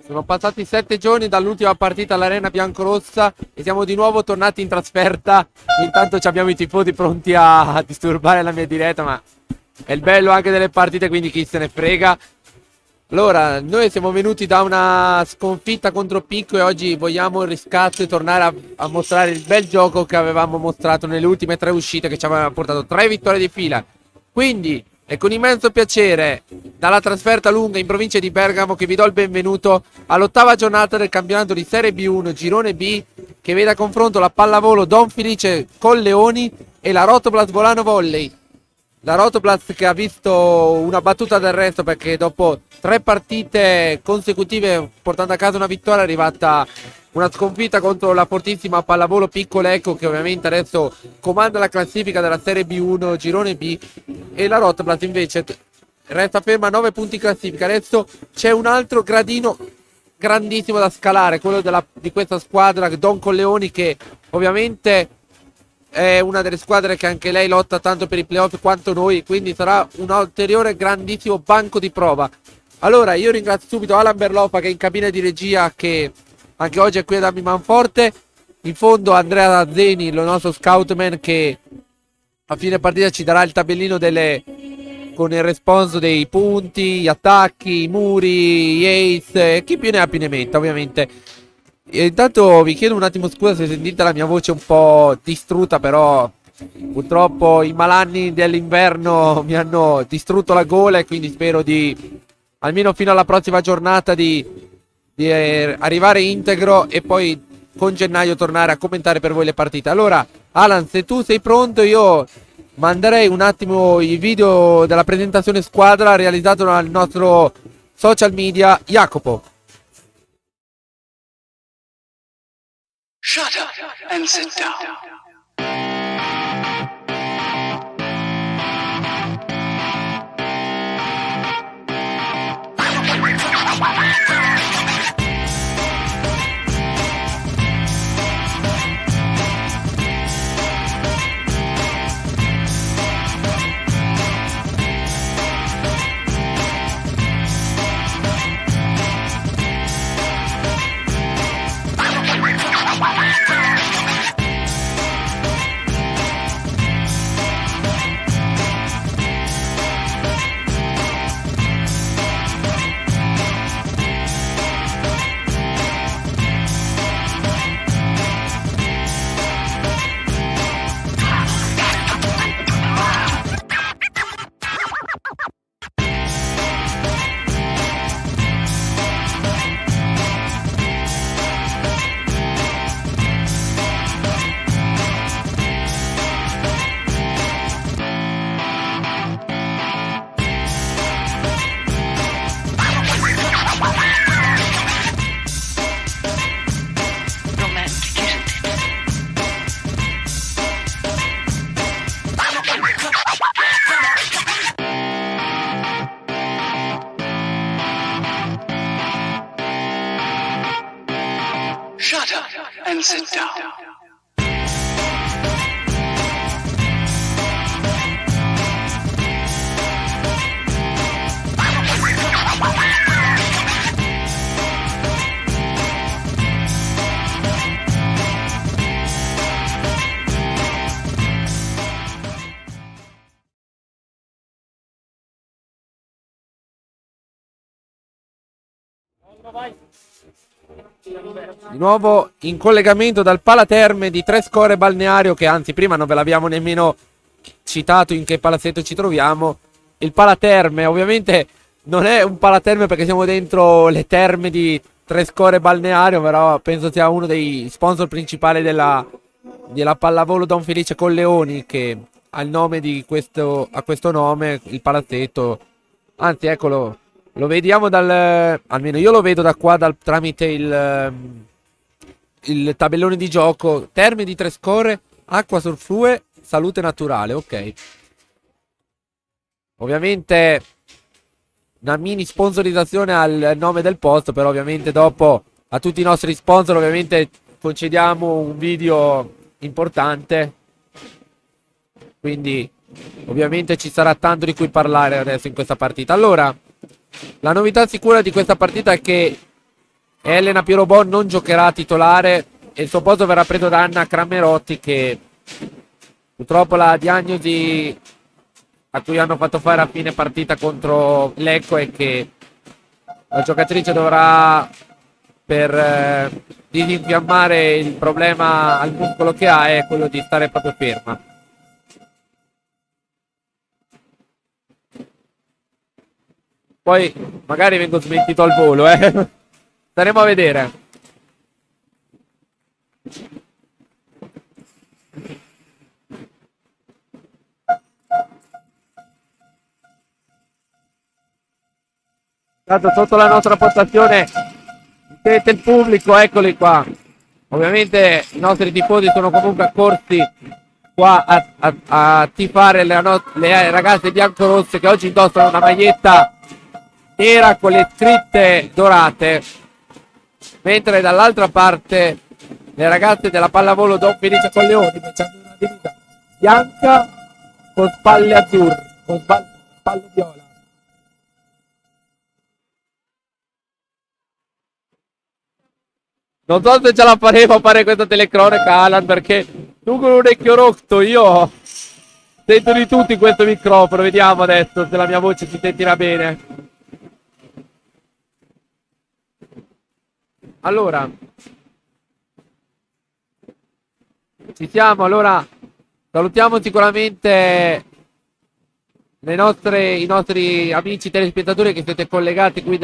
Sono passati 7 giorni dall'ultima partita all'Arena Biancorossa e siamo di nuovo tornati in trasferta. Intanto abbiamo i tifosi pronti a disturbare la mia diretta, ma è il bello anche delle partite, quindi chi se ne frega. Allora, noi siamo venuti da una sconfitta contro Picco e oggi vogliamo il riscatto e tornare a mostrare il bel gioco che avevamo mostrato nelle ultime 3 uscite, che ci avevano portato 3 vittorie di fila. Quindi è con immenso piacere, dalla trasferta lunga in provincia di Bergamo, che vi do il benvenuto all'8ª giornata del campionato di Serie B1 Girone B, che vede a confronto la pallavolo Don Felice Colleoni e la Rotoblast Volano Volley. La Rotoblast che ha visto una battuta d'arresto perché dopo 3 partite consecutive portando a casa una vittoria è arrivata una sconfitta contro la fortissima pallavolo Piccolecco, che ovviamente adesso comanda la classifica della Serie B1 Girone B, e la Rotoblast invece resta ferma a 9 punti in classifica. Adesso c'è un altro gradino grandissimo da scalare, quello di questa squadra Don Colleoni, che ovviamente è una delle squadre che anche lei lotta tanto per i playoff quanto noi, quindi sarà un ulteriore grandissimo banco di prova. Allora io ringrazio subito Alan Berloffa, che è in cabina di regia, che anche oggi è qui a darmi manforte. In fondo Andrea Zeni, il nostro scoutman, che a fine partita ci darà il tabellino con il responso dei punti, gli attacchi, i muri, gli ace, chi più ne ha più ne metta ovviamente. E intanto vi chiedo un attimo scusa se sentite la mia voce un po' distrutta, però purtroppo i malanni dell'inverno mi hanno distrutto la gola e quindi spero di, almeno fino alla prossima giornata, di arrivare integro e poi con gennaio tornare a commentare per voi le partite. Allora Alan, se tu sei pronto, io manderei un attimo i video della presentazione squadra realizzato dal nostro social media Jacopo. Shut up and sit down. Shut up and sit down. Di nuovo in collegamento dal Palaterme di Trescore Balneario, che anzi prima non ve l'abbiamo nemmeno citato in che palazzetto ci troviamo. Il Palaterme ovviamente non è un Palaterme perché siamo dentro le terme di Trescore Balneario, però penso sia uno dei sponsor principali della pallavolo Don Felice Colleoni, che ha il nome di questo nome, il palazzetto. Anzi eccolo, lo vediamo almeno io lo vedo da qua tramite il tabellone di gioco. Terme di Trescore, acqua sul flue, salute naturale, ok. Ovviamente una mini sponsorizzazione al nome del posto, però ovviamente dopo a tutti i nostri sponsor ovviamente concediamo un video importante, quindi ovviamente ci sarà tanto di cui parlare adesso in questa partita. Allora, la novità sicura di questa partita è che Elena Pirobon non giocherà titolare e il suo posto verrà preso da Anna Cramerotti, che purtroppo la diagnosi a cui hanno fatto fare a fine partita contro Lecco è che la giocatrice dovrà, per disinfiammare il problema al muscolo che ha, è quello di stare proprio ferma. Poi magari vengo smentito al volo, staremo a vedere. Tanto sotto la nostra postazione vedete il pubblico, eccoli qua. Ovviamente i nostri tifosi sono comunque accorsi qua a tifare le ragazze biancorosse, che oggi indossano una maglietta nera con le scritte dorate, mentre dall'altra parte le ragazze della pallavolo Don Felice Colleoni hanno una divisa bianca con spalle azzurre, con spalle viola. Non so se ce la faremo a fare questa telecronaca, Alan, perché tu con un orecchio rotto, io sento di tutto in questo microfono. Vediamo adesso se la mia voce si sentirà bene. Allora, ci siamo. Allora, salutiamo sicuramente i nostri amici telespettatori che siete collegati qui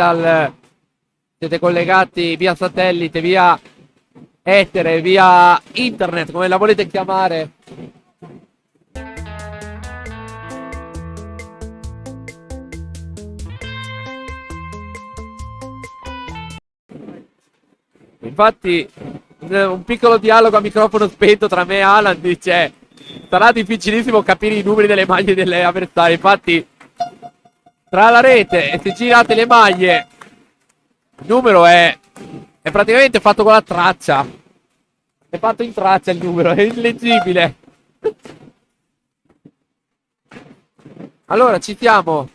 siete collegati via satellite, via etere, via internet, come la volete chiamare. Infatti un piccolo dialogo a microfono spento tra me e Alan dice: sarà difficilissimo capire i numeri delle maglie delle avversarie. Infatti tra la rete e se girate le maglie il numero è praticamente fatto con la traccia. È fatto in traccia il numero, è illeggibile. Allora, ci siamo.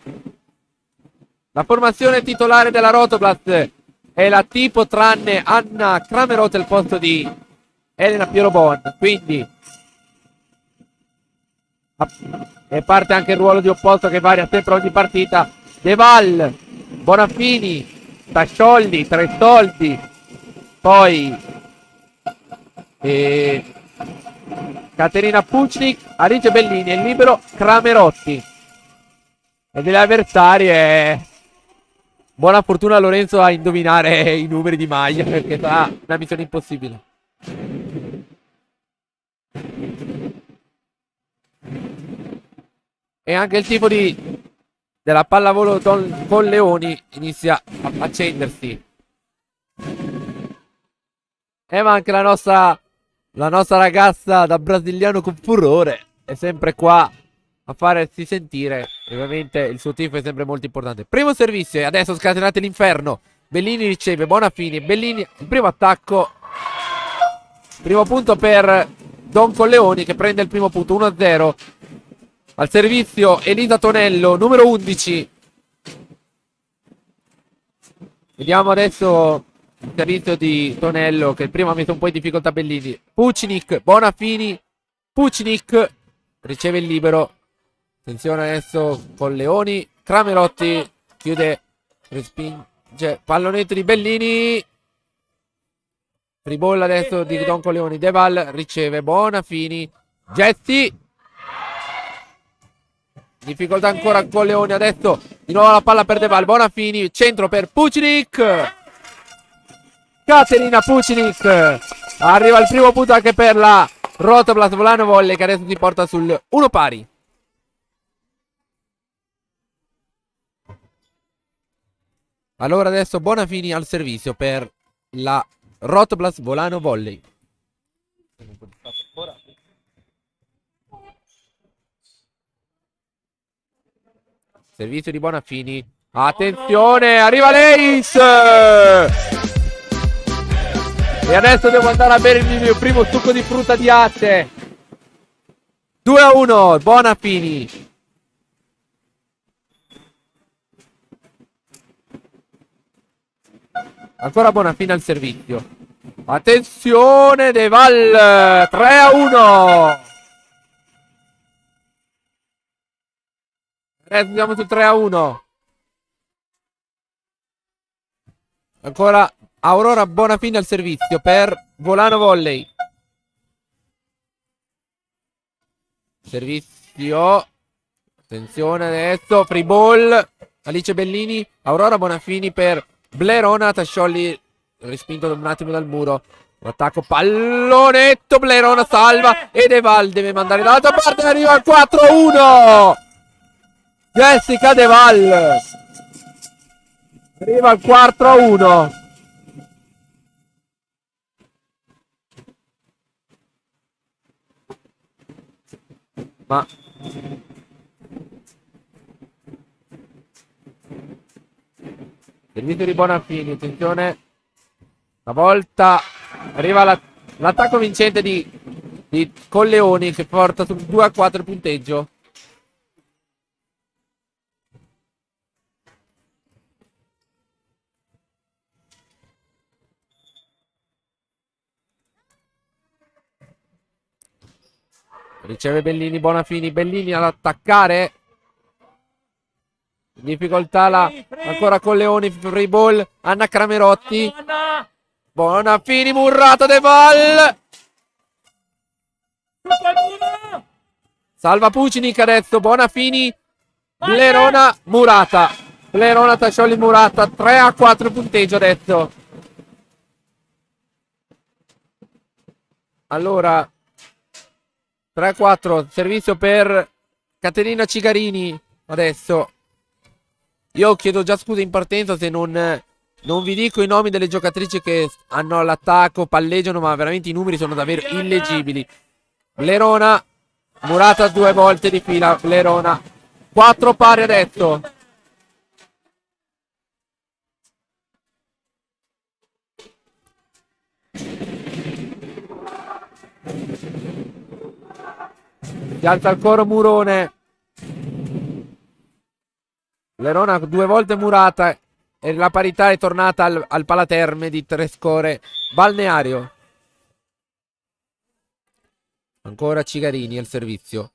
La formazione titolare della Rotoblast è la tipo tranne Anna Cramerot al posto di Elena Pirobon. Quindi e parte anche il ruolo di opposto che varia sempre ogni partita. De Val, Bonafini, Tasciolli, Trestoldi, poi Caterina Pucnik, Alice Bellini e il libero Cramerotti. E delle avversarie buona fortuna a Lorenzo a indovinare i numeri di maglia, perché sarà una missione impossibile. E anche il tipo della pallavolo Don Colleoni inizia a accendersi. Ma anche la nostra ragazza da brasiliano con furore è sempre qua a farsi sentire. Ovviamente il suo tifo è sempre molto importante. Primo servizio e adesso scatenate l'inferno. Bellini riceve, Bonafini, Bellini, il primo attacco. Primo punto per Don Colleoni che prende il primo punto, 1-0. Al servizio Elisa Tonello, numero 11. Vediamo adesso il servizio di Tonello, che il primo ha messo un po' in difficoltà Bellini. Pucnik, Bonafini, Pucnik riceve il libero. Attenzione adesso con Leoni. Cramerotti chiude, respinge, pallonetto di Bellini. Ribolla adesso di Don Colleoni. De Val riceve, Bonafini, Gessi. Difficoltà ancora con Leoni. Adesso di nuovo la palla per De Val. Bonafini, centro per Pucnik. Caterina Pucnik. Arriva il primo punto anche per la Rotoblast Volano Volley, che adesso si porta sul 1 pari. Allora adesso Bonafini al servizio per la Rotoblast Volano Volley. Servizio di Bonafini. Attenzione, arriva l'Ace! E adesso devo andare a bere il mio primo succo di frutta di Ace. 2-1, Bonafini. Ancora Bonafini al servizio. Attenzione, De Val. 3-1. Adesso andiamo sul 3-1. Ancora Aurora Bonafini al servizio per Volano Volley. Servizio. Attenzione adesso. Free ball. Alice Bellini. Aurora Bonafini per Blerona. Tasciolli respinto un attimo dal muro. Attacco pallonetto. Blerona salva. E De Val deve mandare dall'altra parte. Arriva al 4-1. Jessica De Val. Arriva al 4-1. Ma servizio di Bonafini, attenzione. Stavolta arriva l'attacco vincente di Colleoni che porta sul 2-4 il punteggio. Riceve Bellini, Bonafini, Bellini ad attaccare. In difficoltà ancora Colleoni, free ball, Anna Cramerotti. Bonafini, Murrata, De Val. Salva Pucinic adesso, Bonafini, Blerona, Murata. Blerona, Tascioli, Murata, 3-4 punteggio adesso. Allora 3-4, servizio per Caterina Cigarini. Adesso io chiedo già scusa in partenza se non vi dico i nomi delle giocatrici che hanno l'attacco, palleggiano, ma veramente i numeri sono davvero illeggibili. Blerona, Murata 2 volte di fila, Blerona. 4 pari adesso. Si alza il coro Murone. Blerona 2 volte Murata. E la parità è tornata al Palaterme di Trescore Balneario. Ancora Cigarini al servizio.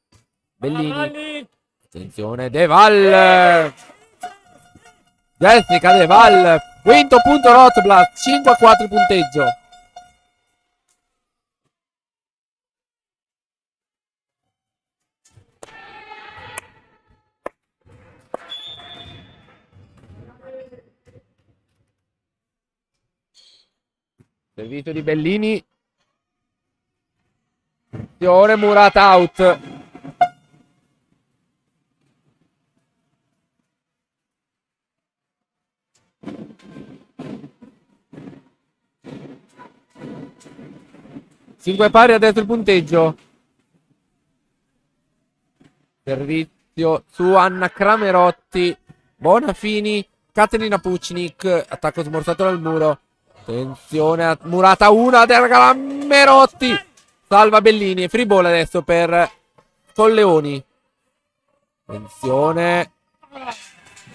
Bellini. Attenzione, De Val. Jessica De Val. Quinto punto Rotblat. 5-4 punteggio. Servizio di Bellini. Attenzione, Murata out. Cinque pari adesso il punteggio. Servizio su Anna Cramerotti. Bonafini. Caterina Pucinic. Attacco smorzato dal muro. Attenzione a Murata 1 del Cramerotti. Salva Bellini. Free ball adesso per Colleoni. Attenzione.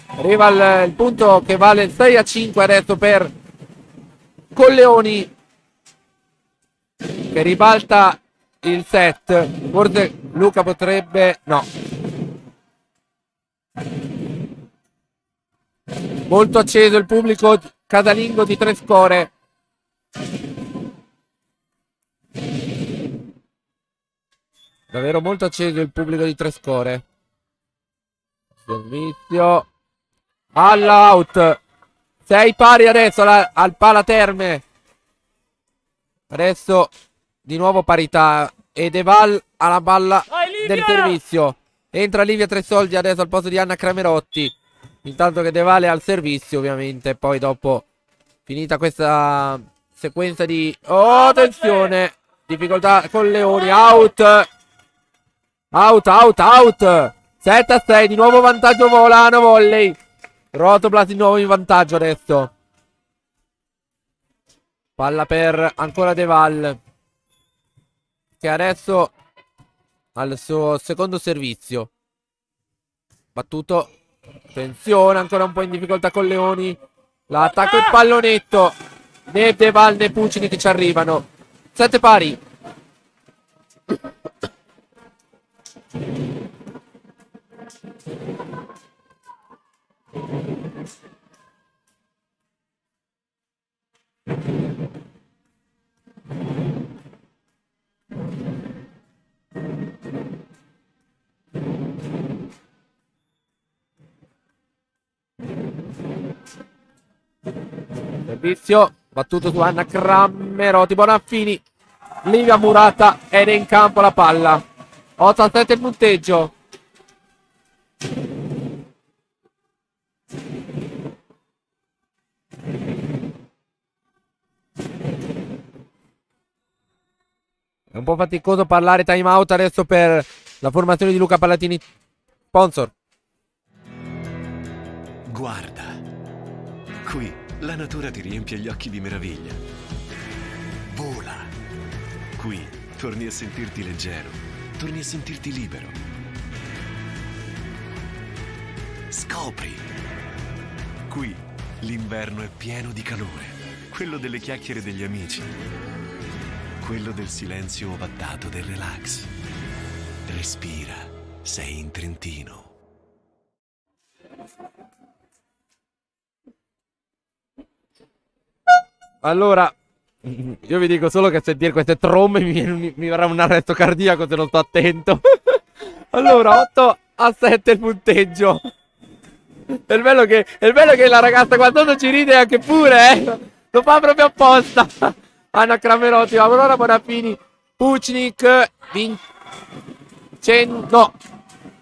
Arriva il punto che vale 6-5 adesso per Colleoni, che ribalta il set. Forse Luca potrebbe... no. Molto acceso il pubblico casalingo di Trescore. Davvero molto acceso il pubblico di Trescore. Servizio all'out. 6 pari adesso al Palaterme. Adesso di nuovo parità. E De Val alla palla del servizio. Entra Livia Tresoldi adesso al posto di Anna Cramerotti. Intanto che De Val è al servizio ovviamente. Poi dopo, finita questa sequenza di... oh, attenzione. Difficoltà con Leoni. Out. Out. 7-6, di nuovo vantaggio Volano, volley. Rotoplas di nuovo in vantaggio adesso. Palla per ancora Deval, che adesso al suo secondo servizio. Battuto. Attenzione, ancora un po' in difficoltà con Leoni. L'attacco, il pallonetto. Né Deval né Pucini che ci arrivano. 7 pari. Servizio battuto su Anna Crammerotti. Bonaffini, Livia Murata ed è in campo la palla. 8-7 il punteggio. È un po' faticoso parlare time out adesso per la formazione di Luca Palatini. Sponsor. Guarda, qui la natura ti riempie gli occhi di meraviglia. Vola. Qui torni a sentirti leggero, torni a sentirti libero. Scopri. Qui l'inverno è pieno di calore, quello delle chiacchiere degli amici, quello del silenzio ovattato del relax. Respira, sei in Trentino. Allora, io vi dico solo che a sentire queste trombe mi verrà un arresto cardiaco se non sto attento. Allora, 8-7 il punteggio. È il bello che la ragazza quando ci ride anche pure, lo fa proprio apposta. Anna Cramerotti, Aurora Bonafini, Pucnik, no,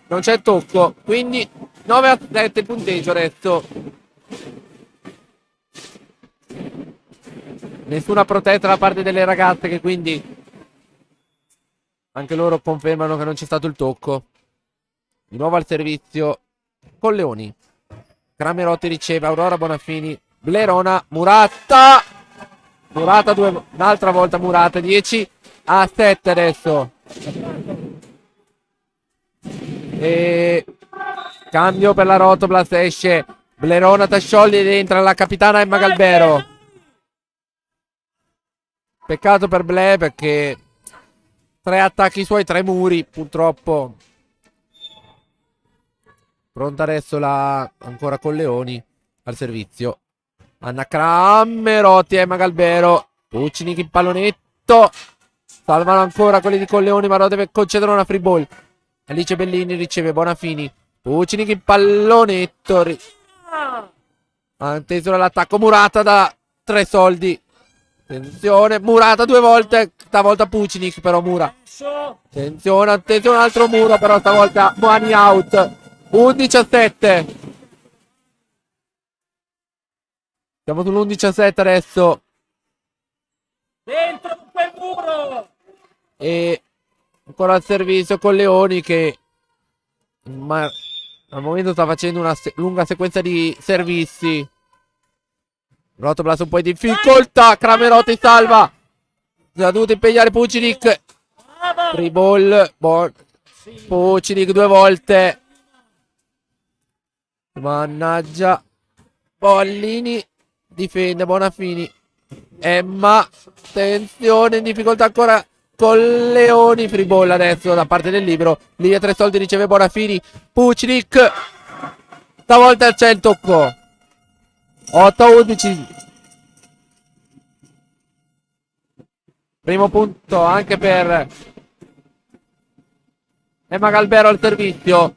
non c'è tocco. Quindi 9-7 il punteggio adesso. Nessuna protesta da parte delle ragazze, che quindi anche loro confermano che non c'è stato il tocco. Di nuovo al servizio con Leoni. Cramerotti riceve, Aurora Bonafini, Blerona, Murata. Murata un'altra volta Murata, 10-7 adesso. E cambio per la Rotoplas, esce Blerona Tasciolli ed entra la capitana Emma Galbero. Peccato per Ble, perché 3 attacchi suoi, 3 muri, purtroppo. Pronta adesso ancora con Leoni al servizio. Anna Crammerotti, Emma Galbero, Puccinic il pallonetto. Salvano ancora quelli di Colleoni, ma lo deve concedere una free ball. Alice Bellini riceve Bonafini. Puccinic il pallonetto. Atteso dall'attacco Murata da 3 soldi. Attenzione, Murata 2 volte. Stavolta Puccinic però Mura. Attenzione, un altro muro, però stavolta money out. 11-7. Siamo sull'11-7 adesso. Dentro quel muro! E ancora al servizio con Leoni, che al momento sta facendo una lunga sequenza di servizi. Rotoplas un po' in difficoltà. Cramerotti salva. Si è dovuto impegnare Puccinic. Free ball. Puccinic 2 volte. Mannaggia. Bollini difende Bonafini. Emma, attenzione, in difficoltà ancora con Leoni. Free ball adesso da parte del libero. Livia 3 soldi riceve Bonafini. Puccinic. Stavolta c'è il tocco. 8-11. Primo punto anche per Emma Galbero al servizio.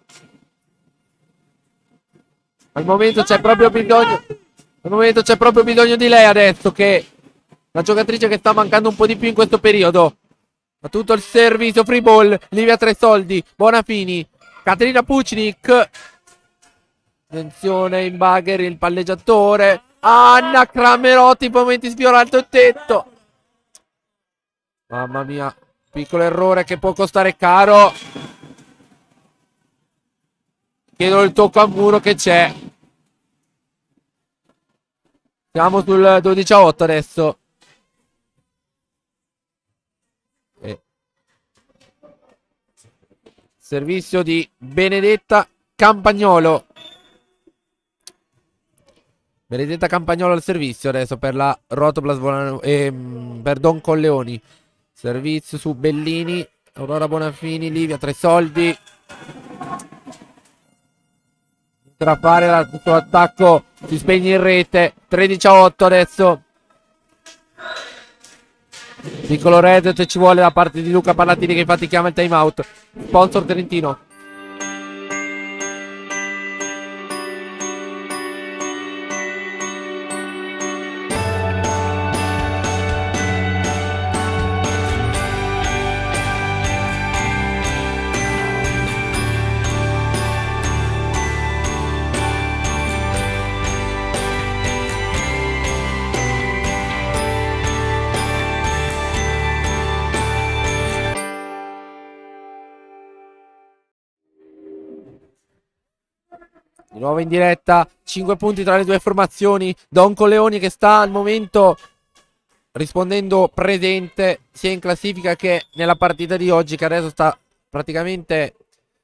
Al momento c'è proprio bisogno di lei adesso, che la giocatrice che sta mancando un po' di più in questo periodo. A tutto il servizio, free ball, Livia 3 soldi, Bonafini, Caterina Puccinic. Attenzione in bugger il palleggiatore. Anna Cramerotti, momenti sfiorato il tetto. Mamma mia, piccolo errore che può costare caro. Chiedo il tocco al muro che c'è. Siamo sul 12-8 adesso. Servizio di Benedetta Campagnolo. Benedetta Campagnolo al servizio adesso per la Rotoplas per Don Colleoni. Servizio su Bellini, Aurora Bonafini, Livia Tresoldi. Per fare il suo attacco, si spegne in rete. 13-8 adesso. Piccolo reset ci vuole da parte di Luca Parlatini, che infatti chiama il time out. Sponsor Trentino. Di nuovo in diretta, 5 punti tra le due formazioni. Don Colleoni che sta al momento rispondendo presente sia in classifica che nella partita di oggi, che adesso sta praticamente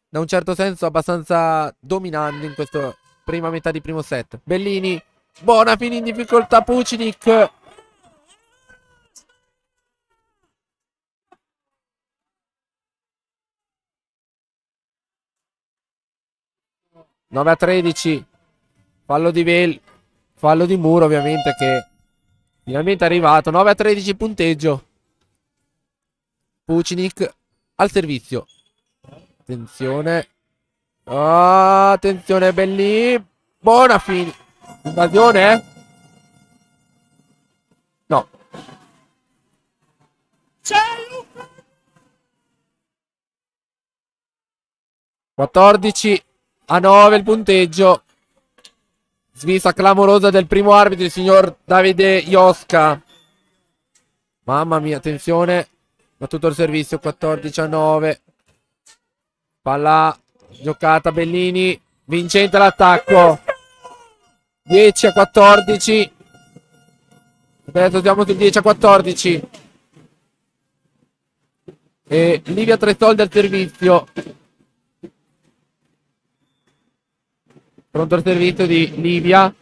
da un certo senso abbastanza dominando in questa prima metà di primo set. Bellini, Bonafini in difficoltà, Pucinic. (9 a 13). Fallo di Muro ovviamente, che finalmente è arrivato. 9 a 13 punteggio. Pucinic al servizio. Attenzione. Attenzione Bellini. Bonafini. Invasione? No. 14 a 9 il punteggio. Svista clamorosa del primo arbitro, il signor Davide Iosca. Mamma mia, attenzione. Ma tutto il servizio. 14 a 9. Palla giocata, Bellini. Vincente l'attacco. 10 a 14. Adesso siamo sul 10 a 14. E Livia Tresoldi al servizio. Pronto il servizio di Livia.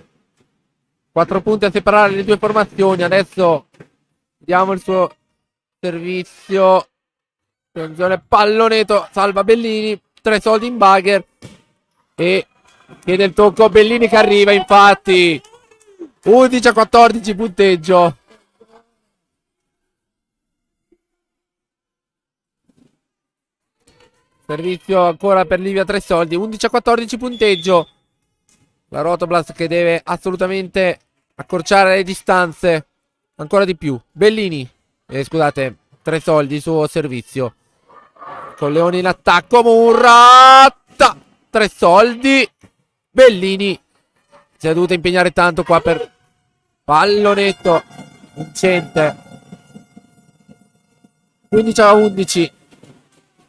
4 punti a separare le due formazioni. Adesso vediamo il suo servizio. Attenzione, pallonetto, salva Bellini. Tresoldi in bugger. E chiede il tocco Bellini, che arriva infatti. 11 a 14 punteggio. Servizio ancora per Livia Tresoldi. 11 a 14 punteggio. La Rotoblast che deve assolutamente accorciare le distanze ancora di più. Bellini, scusate, Tresoldi, suo servizio. Colleoni in attacco, Murata. Tresoldi. Bellini si è dovuta impegnare tanto qua per pallonetto vincente. 15 a 11.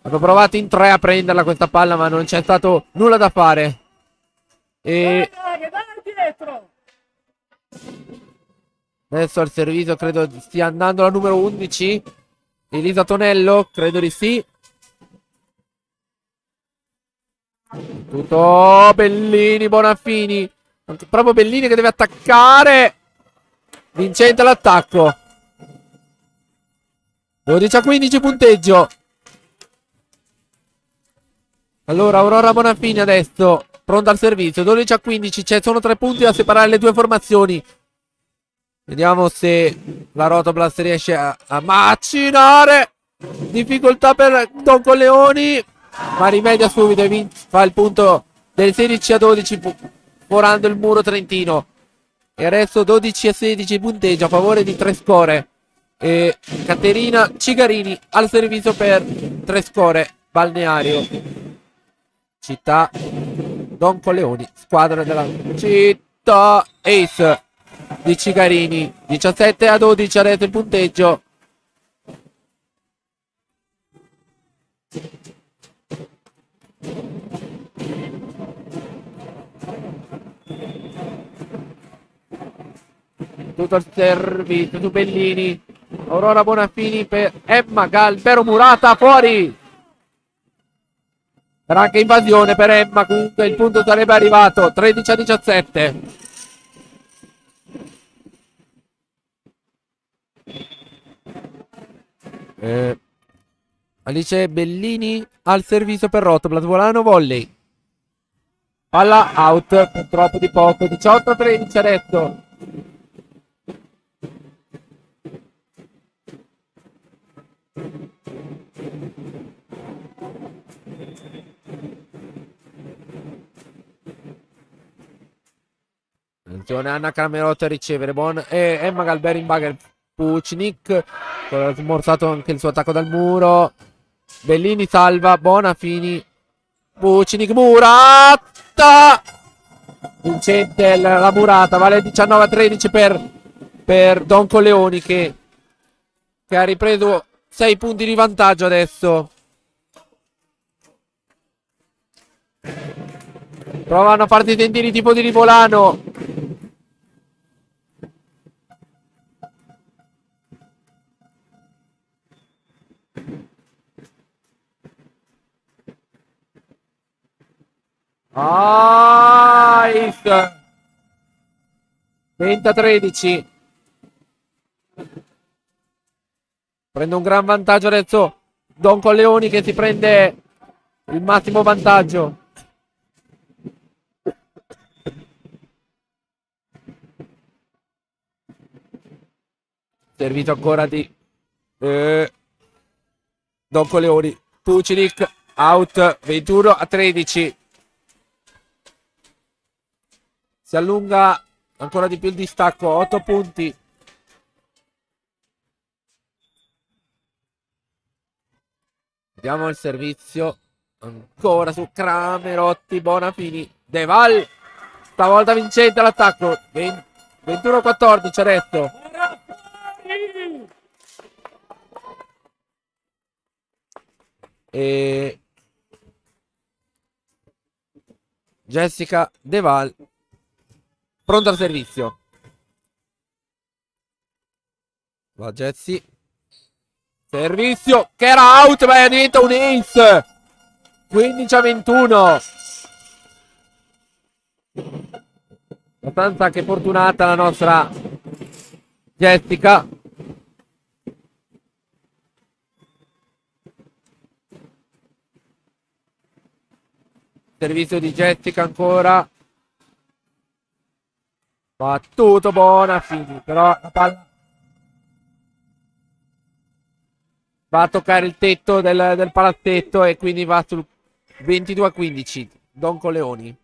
Hanno provato in 3 a prenderla questa palla, ma non c'è stato nulla da fare. E adesso al servizio credo stia andando la numero 11, Elisa Tonello, credo di sì. Tutto Bellini, Bonafini. Proprio Bellini che deve attaccare. Vincente l'attacco. 12 a 15 punteggio. Allora Aurora Bonafini adesso pronta al servizio. 12 a 15. Sono 3 punti da separare le due formazioni. Vediamo se la Rotoblast riesce a macinare. Difficoltà per Don Colleoni, ma rimedia subito e fa il punto del 16 a 12, forando il muro trentino. E adesso 12 a 16 punteggio a favore di Trescore. E Caterina Cigarini al servizio per Trescore Balneario Città. Don Colleoni, squadra della Città Ace di Cigarini. 17 a 12 adesso il punteggio. Tutto il servizio su Bellini. Aurora Bonafini per Emma Galbero Murata fuori. Era anche invasione per Emma. Comunque il punto sarebbe arrivato 13-17. Alice Bellini al servizio per Rotoblas. Volano volley. Palla out, purtroppo di poco. 18-13 adesso. Attenzione, Anna Camerotto a ricevere. Emma Galberi in bagger. Pucnik. Ha smorzato anche il suo attacco dal muro. Bellini salva. Bonafini. Pucnik. Murata. Vincente la Murata. Vale 19-13 per Don Coleoni che ha ripreso 6 punti di vantaggio adesso. Provano a farsi sentire i tifosi di Volano. Ice 20-13. Prende un gran vantaggio adesso Don Coleoni che si prende il massimo vantaggio. Servito ancora di Don Coleoni. Pucinic out 21-13. Si allunga ancora di più il distacco. 8 punti. Vediamo il servizio. Ancora su Camerotti. Bonafini. Deval. Stavolta vincente l'attacco. 21-14 adesso. E Jessica Deval pronta al servizio. Va Jessie. Servizio che era out ma diventa un ace. 15-21. Abbastanza che fortunata la nostra Jessica. Servizio di Jessica ancora. Battuto Bonafini. Però la palla va a toccare il tetto del palazzetto e quindi va sul 22-15. Don Coleoni.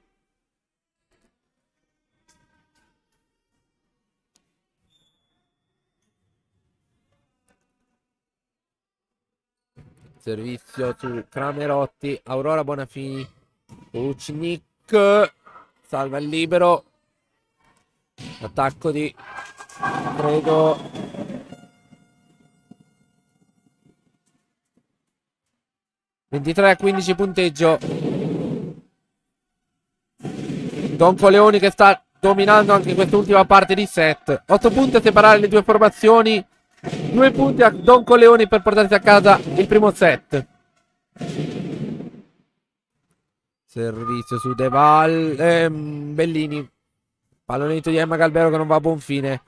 Servizio su Camerotti. Aurora Bonafini. Pucnik salva il libero. Attacco di credo (23-15) punteggio. Don Coleoni che sta dominando anche quest'ultima parte di set. 8 punti a separare le due formazioni. 2 punti a Don Coleoni per portarsi a casa il primo set. Servizio su Deval. Bellini. Pallonetto di Emma Galbero che non va a buon fine.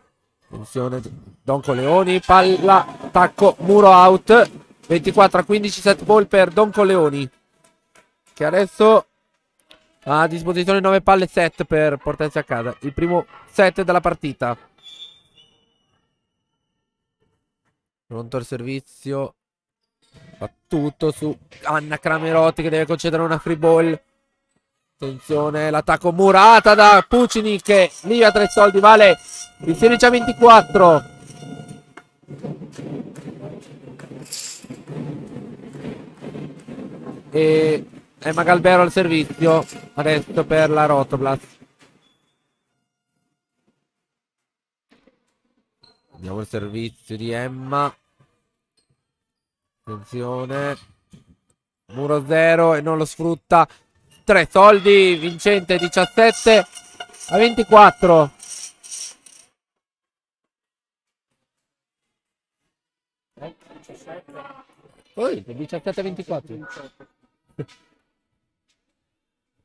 Attenzione Don Coleoni. Palla. Attacco. Muro out. 24-15 set ball per Don Coleoni. Che adesso ha a disposizione 9 palle set per portarsi a casa il primo set della partita. Pronto il servizio. Battuto su Anna Camerotti che deve concedere una free ball. Attenzione, l'attacco Murata da Pucini che lì a 3 soldi vale il 16-24. E Emma Galbero al servizio adesso per la Rotoblas. Andiamo al servizio di Emma. Attenzione. Muro 0 e non lo sfrutta. 3 soldi, vincente 17-24. Poi 17-24.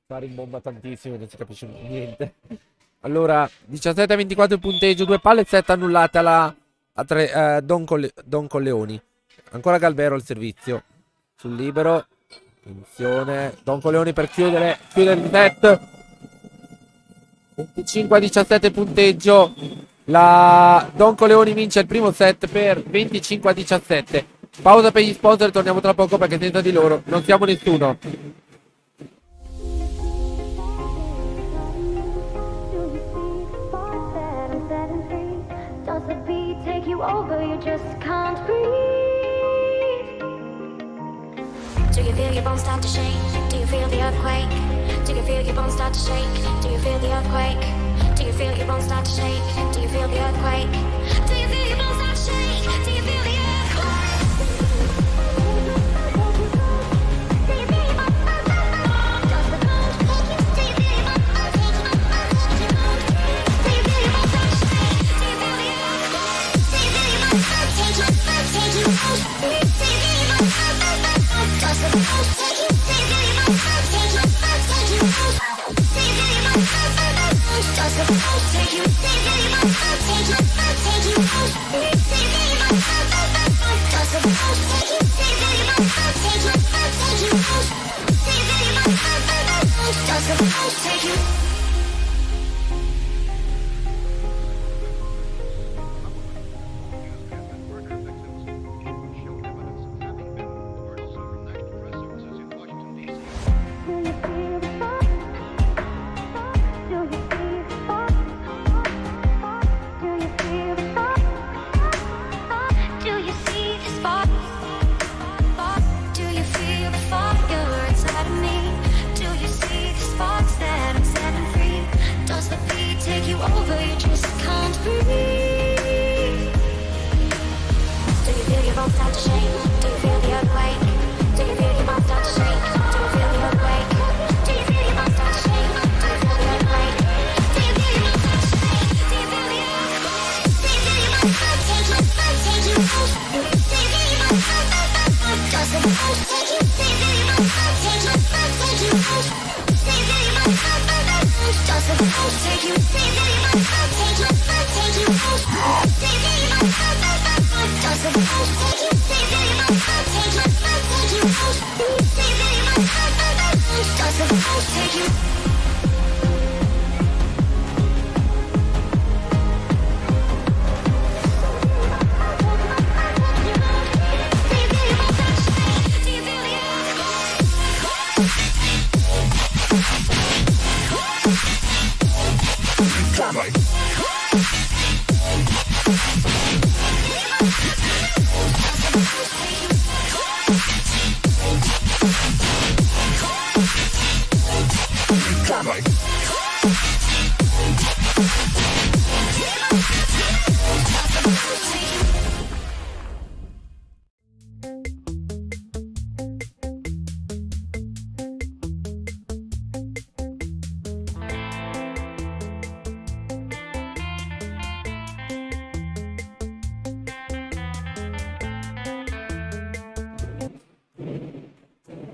Fare in bomba tantissimo, non si capisce niente. Allora, 17-24 il punteggio, 2 palle, 7 annullate a Don Colleoni. Ancora Galvero al servizio. Sul libero. Attenzione. Don Colleoni per chiudere il set. 25-17 punteggio. La Don Colleoni vince il primo set per 25-17. Pausa per gli sponsor, torniamo tra poco perché senza di loro non siamo nessuno. Over, you just can't breathe. Do you feel your bones start to shake? Do you feel the earthquake? Do you feel your bones start to shake? Do you feel the earthquake? Do you feel your bones start to shake? Do you feel the earthquake? Do you feel your bones start to shake? Do you feel the earthquake? Do you feel your bones start to shake? Does the ground shake you? Do you feel your bones start to shake? Do you feel your bones start to shake? Do you feel the earthquake? Take you.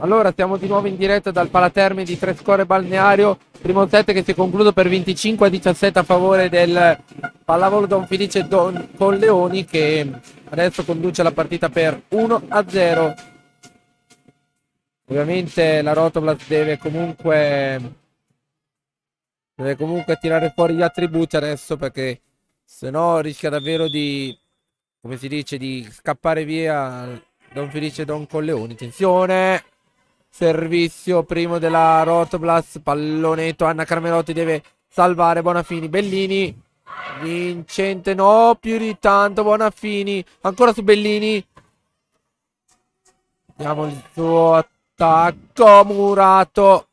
Allora, siamo di nuovo in diretta dal Palaterme di Trescore Balneario. Primo set che si è concluso per 25-17 a favore del Pallavolo Don Felice Don Colleoni, che adesso conduce la partita per 1-0. Ovviamente la Rotoblast deve comunque tirare fuori gli attributi adesso, perché se no rischia davvero di, come si dice, di scappare via Don Felice Don Colleoni. Attenzione! Servizio primo della Rotoblast, pallonetto, Anna Carmelotti deve salvare Bonafini, Bellini, vincente, no, più di tanto, Bonafini, ancora su Bellini, vediamo il suo attacco, Murato,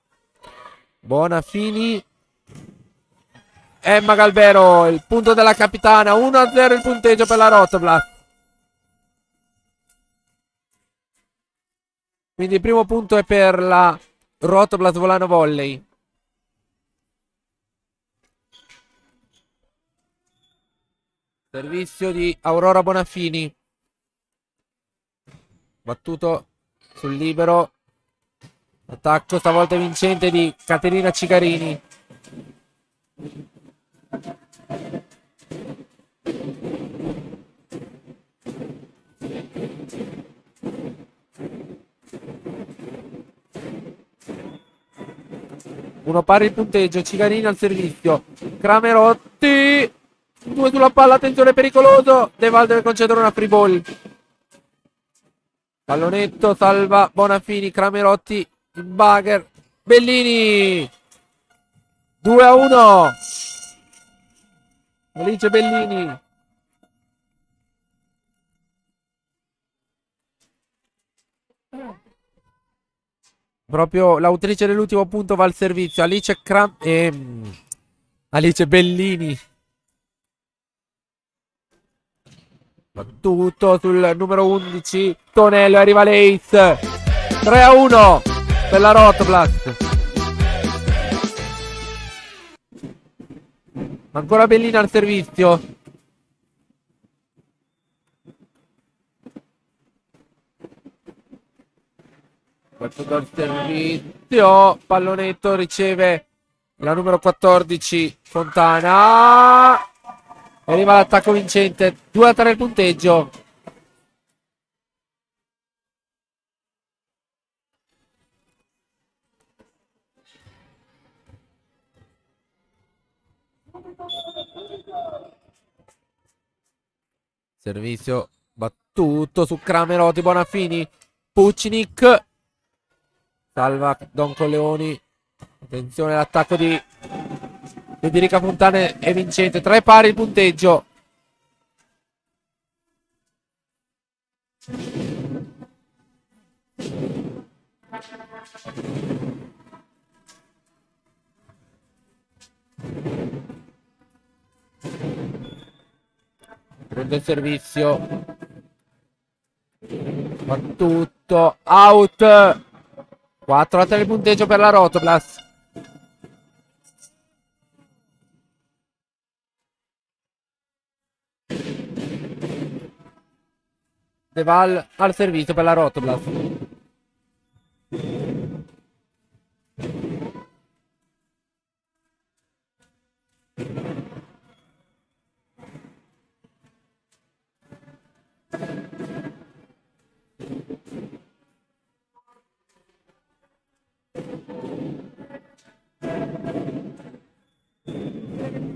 Bonafini, Emma Galvero, il punto della capitana, 1-0 il punteggio per la Rotoblast. Quindi il primo punto è per la Rotoblast Volano Volley. Servizio di Aurora Bonafini. battuto sul libero. Attacco stavolta vincente di Caterina Cigarini. Uno pari il punteggio, Cigarini al servizio. Cramerotti. 2 sulla palla, attenzione, pericoloso. De Val deve concedere una free ball. Pallonetto, salva Bonafini, Cramerotti, il bagger. Bellini. 2-1. Alice Bellini. Proprio l'autrice dell'ultimo punto va al servizio. Alice Bellini. Battuto sul numero 11. Tonello, arriva l'Ace. 3-1 per la Rotblast. Ancora Bellini al servizio. Battuto al servizio. Pallonetto, riceve la numero 14 Fontana. Arriva l'attacco vincente. 2-3 il punteggio. Servizio battuto su Cramerotti, Bonafini, Pucinic. Salva Don Corleoni. Attenzione all'attacco di Federica Fontana è vincente. 3 pari il punteggio. Prende il servizio. Battuto. Out. 4-3 il punteggio per la Rotoblas. De Val al servizio per la Rotoblas.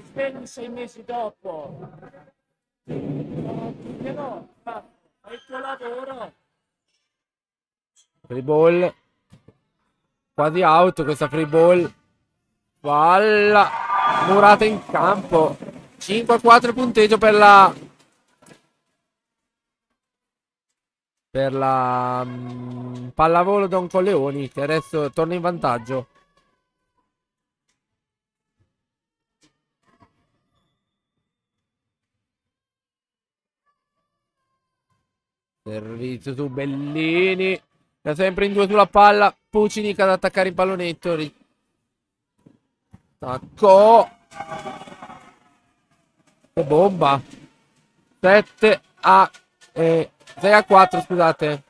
Spegni 6 mesi dopo. No, ma è il tuo lavoro. Free ball. Quasi out questa free ball. Palla murata in campo. 5-4 punteggio per la pallavolo Don Colleoni, che adesso torna in vantaggio. Servizio su Bellini. È sempre in 2 sulla palla. Pucinic ad attaccare il pallonetto. Attacco. Che bomba. 6-4, scusate.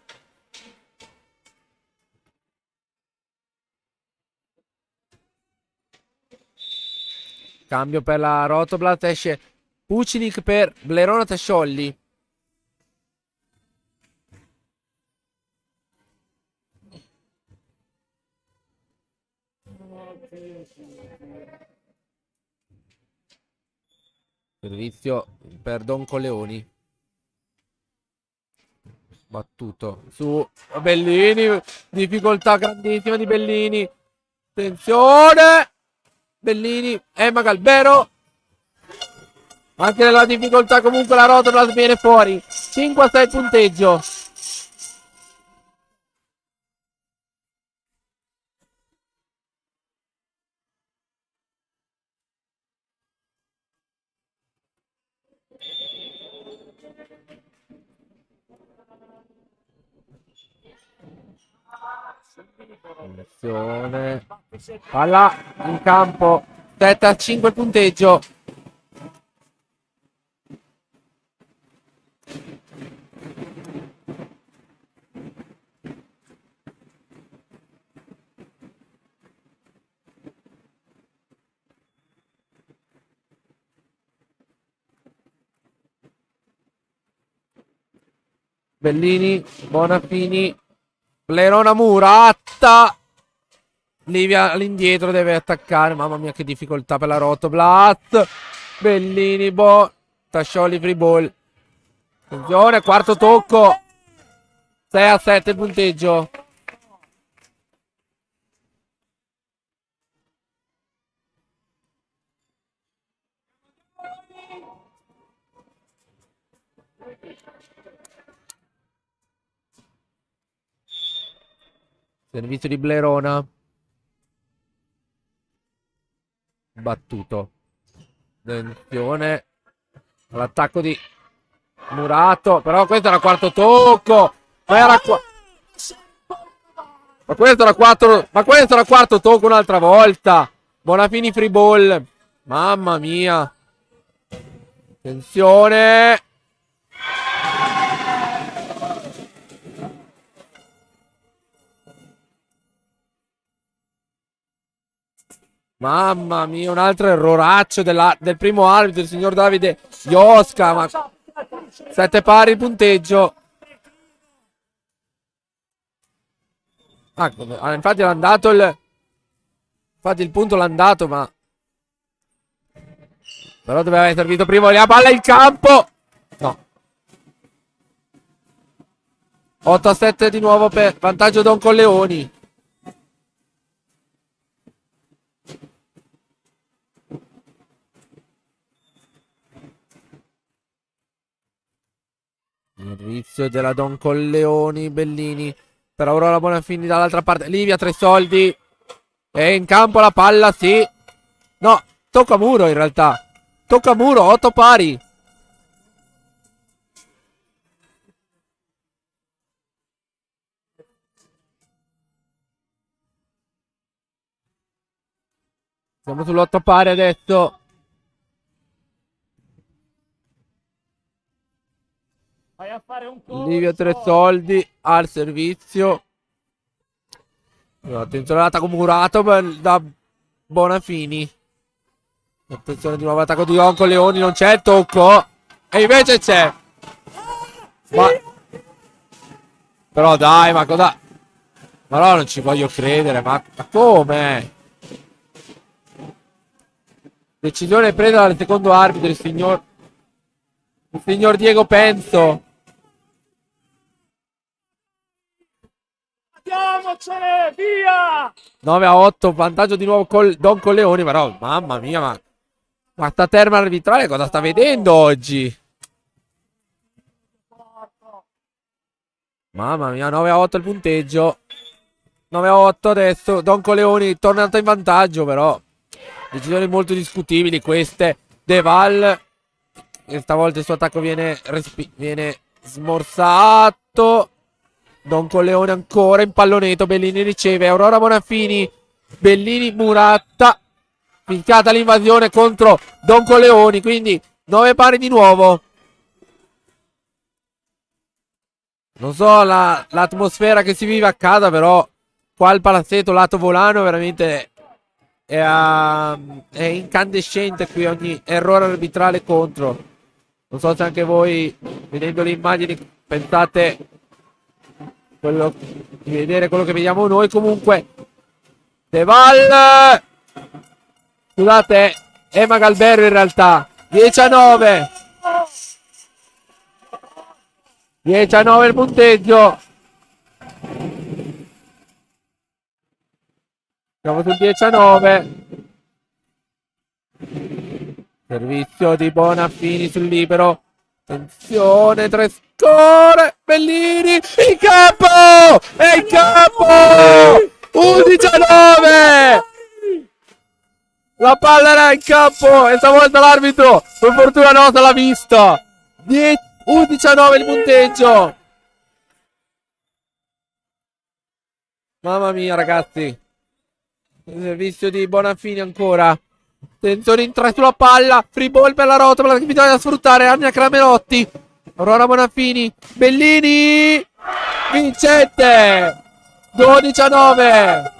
Cambio per la Rotoblat. Esce Pucinic per Blerona Tesciolli. Servizio per Don Colleoni. Battuto su Bellini. Difficoltà grandissima di Bellini. Attenzione. Bellini. Emma Galbero. Anche nella difficoltà comunque la Rotoblas viene fuori. 5-6 punteggio. Attenzione. Palla in campo. 7-5 il punteggio. Bellini, Bonafini, Blerona, Muratta. Livia all'indietro, deve attaccare. Mamma mia, che difficoltà per la Rotoblat. Bellini, Tascioli, free ball. Attenzione, quarto tocco. 6-7 il punteggio. Servizio di Blerona. Battuto. Attenzione all'attacco di Murato. Però questo era quarto tocco. Ma era ma questo era quarto tocco un'altra volta. Bonafini free ball. Mamma mia. Attenzione. Mamma mia, un altro erroraccio del primo arbitro, il signor Davide Iosca. Ma 7 pari il punteggio. Infatti l'ha dato infatti il punto l'ha dato, ma però doveva aver servito prima la palla in campo. No. 8-7 di nuovo per vantaggio Don Colleoni. Servizio della Don Colleoni. Bellini per Aurora Bonafini dall'altra parte. Livia, 3 soldi. E in campo la palla, sì. No, tocca muro in realtà. Tocca muro, 8 pari. Siamo sull'8 pari adesso. Vai a fare un corso. Livia, 3 soldi al servizio. Attenzione all'attacco murato da Bonafini. Attenzione di nuovo all'attacco di Don Colleoni. Non c'è il tocco. E invece c'è. Ma... Però dai, ma cosa... Ma no, non ci voglio credere. Ma come? Decisione presa dal secondo arbitro, il signor Diego Penso. Andiamocene, via! 9-8, vantaggio di nuovo Don Colleoni. Ma no, mamma mia, ma sta terma arbitrale cosa sta vedendo oggi? Mamma mia, 9-8 il punteggio. 9-8 adesso. Don Colleoni tornato in vantaggio, però decisioni molto discutibili queste. De Val, e stavolta il suo attacco viene smorzato. Don Colleoni ancora impalloneto. Bellini riceve. Aurora Bonafini. Bellini, Muratta. Fischiata l'invasione contro Don Colleoni. Quindi 9 pari di nuovo. Non so l'atmosfera che si vive a casa, però qua il palazzetto lato volano veramente è incandescente qui, ogni errore arbitrale contro. Non so se anche voi, vedendo le immagini, pensate di vedere quello che vediamo noi. Comunque De Val, scusate, è Magalberro in realtà. 10-9. 10-9 il punteggio. Siamo sul 10-9. Servizio di Bonafini sul libero. Attenzione, 3 score. Bellini in campo. È in campo. 11-9. La palla era in campo e stavolta l'arbitro per fortuna nostra l'ha vista. 11-9 il punteggio. Mamma mia, ragazzi. Il servizio di Bonafini ancora. Attenzione in 3 sulla palla. Free ball per la rotola che bisogna sfruttare. Ania Cramerotti. Aurora Bonafini. Bellini. Vincente. 12-9.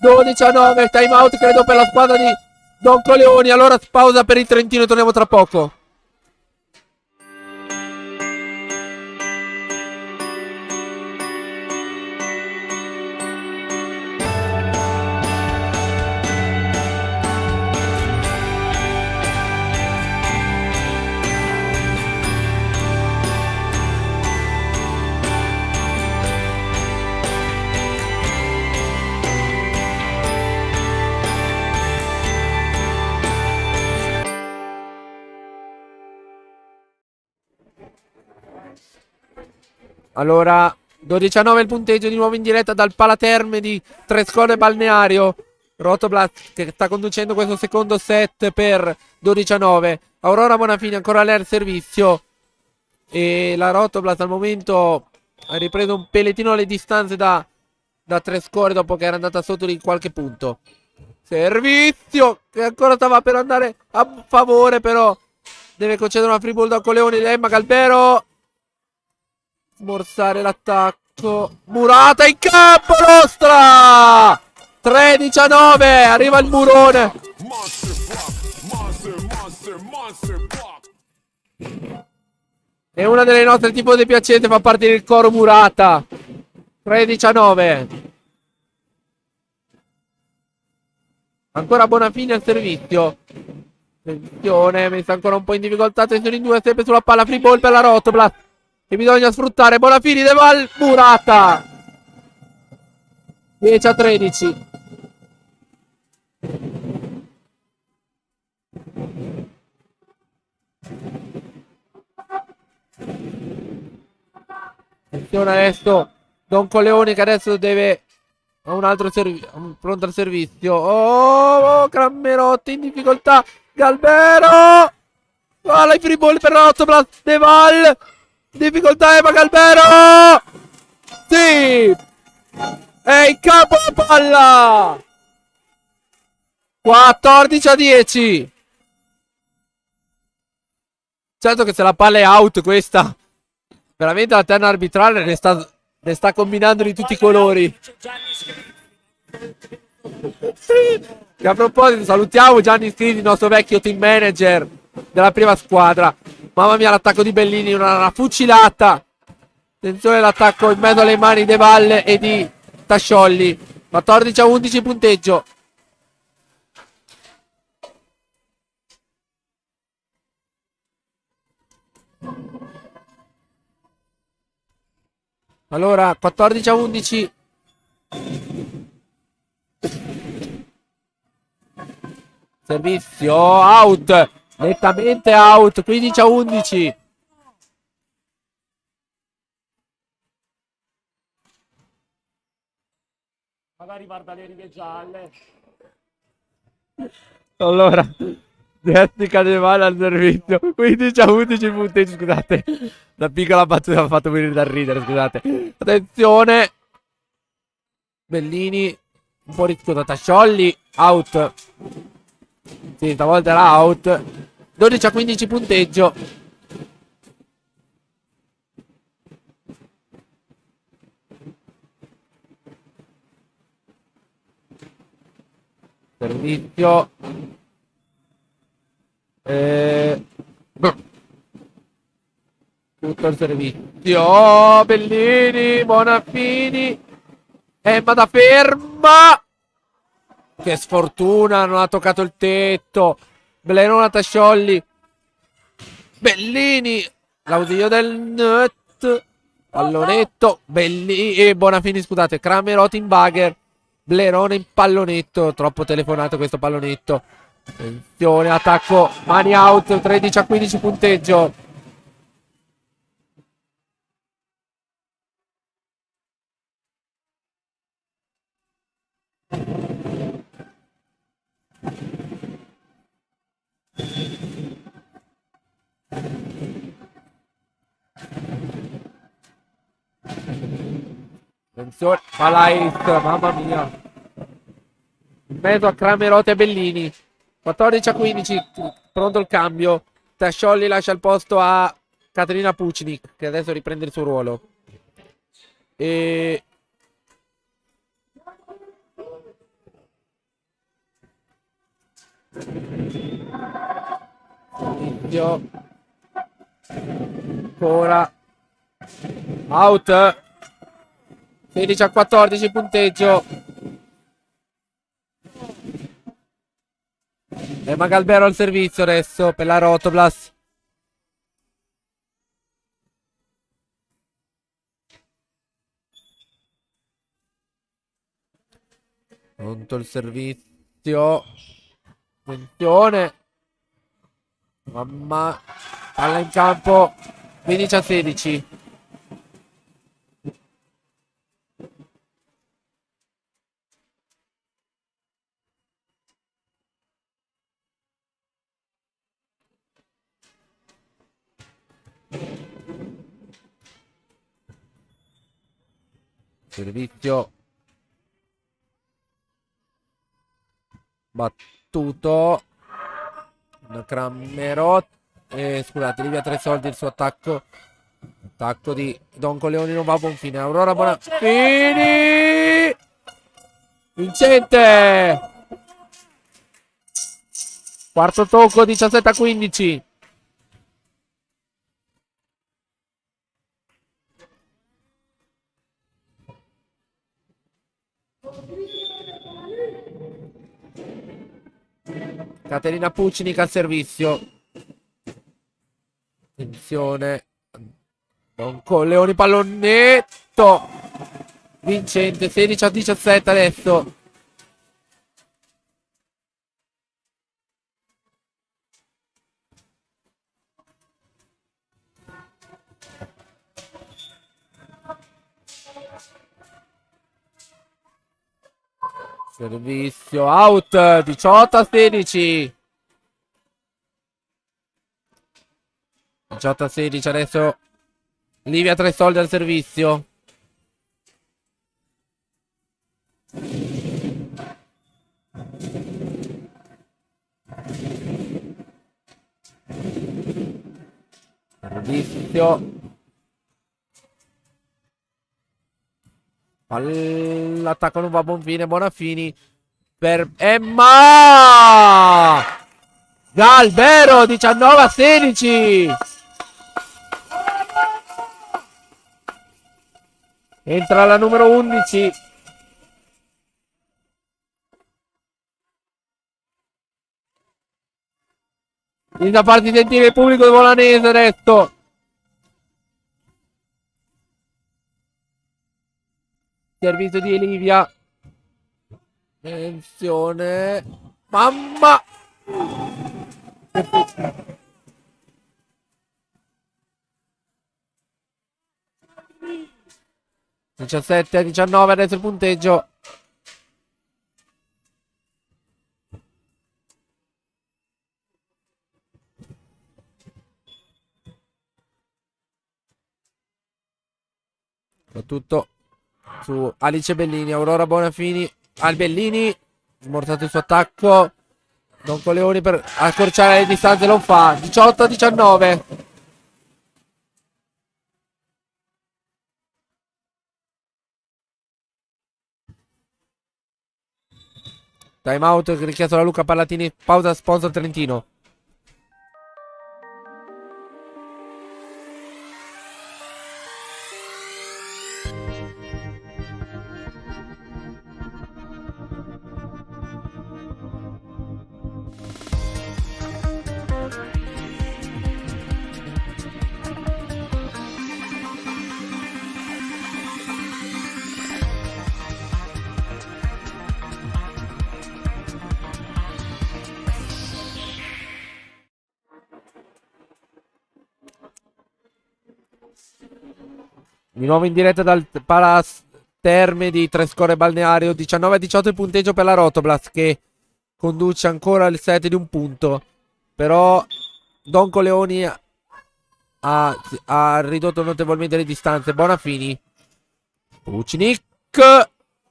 12-9. Time out credo per la squadra di Don Colleoni. Allora pausa per il Trentino e torniamo tra poco. Allora, 12-9 il punteggio, di nuovo in diretta dal Palaterme di Trescore Balneario. Rotoblast che sta conducendo questo secondo set per 12-9. Aurora Bonafini ancora lei al servizio. E la Rotoblast al momento ha ripreso un pellettino le distanze da Trescore dopo che era andata sotto di qualche punto. Servizio che ancora stava per andare a favore, però deve concedere una free ball da Coleoni. Emma Galbero. Smorzare l'attacco. Murata in campo nostra. 13-9. Arriva il murone. E una delle nostre tifose piacenti fa partire il coro Murata. 13-9. Ancora Bonafini al servizio. Attenzione, messa ancora un po' in difficoltà. Attenzione in due, sempre sulla palla. Free ball per la Rotoblast. E bisogna sfruttare. Bonafini, De Val, Murata. 10-13. Attenzione adesso Don Coleoni che adesso deve ha un altro servizio pronto al servizio. Oh, Crammerotti in difficoltà. Galbero. La free ball per Rotoblast. De Val. Difficoltà Eva Galbero. Sì. È in campo la palla. 14-10. Certo che se la palla è out questa, veramente la terna arbitrale ne sta combinando di tutti i colori. E a proposito salutiamo Gianni Scrivi, il nostro vecchio team manager della prima squadra. Mamma mia l'attacco di Bellini, una fucilata. Attenzione l'attacco in mezzo alle mani di Valle e di Tasciolli. 14-11 punteggio. Allora 14-11. Servizio out. Nettamente out. 15-11. Magari guarda le righe gialle. Allora Jessica De Val al servizio. 15-11 punteggi. Scusate, la piccola battuta mi ha fatto venire da ridere. Scusate. Attenzione. Bellini. Un po' rischiato. Tasciolli. Out. Sì, stavolta era out. 12-15 punteggio. Servizio. Tutto il servizio. Oh, Bellini. Bonafini. Emma da ferma. Che sfortuna, non ha toccato il tetto. Blenona Tasciolli. Bellini. L'ausilio del net. Pallonetto. Bellini. E Bonafini, scusate. Cramerotti in bagger. Blerone in pallonetto. Troppo telefonato questo pallonetto. Attenzione, attacco. Mani out. 13-15 punteggio. Attenzione, Palais, mamma mia. In mezzo a Cramerotti e Bellini. 14-15, pronto il cambio. Tasciolli lascia il posto a Caterina Pucnik, che adesso riprende il suo ruolo. E... Inizio. Ancora. Out. 16-14 punteggio. Emma Galbero al servizio adesso per la Rotoblast. Pronto il servizio. Attenzione. Mamma. Palla in campo. 15-16. Servizio battuto. Crammerot. Scusate, Livia Tresoldi il suo attacco. Attacco di Don Coleoni non va a buon fine. Aurora Bonafini. Vincente. Quarto tocco, 17-15. Caterina Puccinic al servizio. Attenzione. Don Coleoni pallonetto. Vincente 16-17 adesso. Servizio out 18-16. 18-16 adesso. Livia Tresoldi al servizio. Servizio. L'attacco non va a buon fine. Bonafini per Emma Galbero 19-16. Entra la numero 11. Inizia a farsi sentire il pubblico di Volanese adesso. Servizio di Livia. Attenzione. Mamma. 17-19 adesso il punteggio. Soprattutto su Alice Bellini. Aurora Bonafini al Bellini. Smorzato il suo attacco. Don Coleoni per accorciare le distanze lo fa. 18-19. Time out richiesto da Luca Pallatini. Pausa sponsor Trentino. Di nuovo in diretta dal Palace Terme di Trescore Balneario. 19-18 il punteggio per la Rotoblast, che conduce ancora il set di un punto. Però Don Coleoni ha ridotto notevolmente le distanze. Bonafini. Puccinic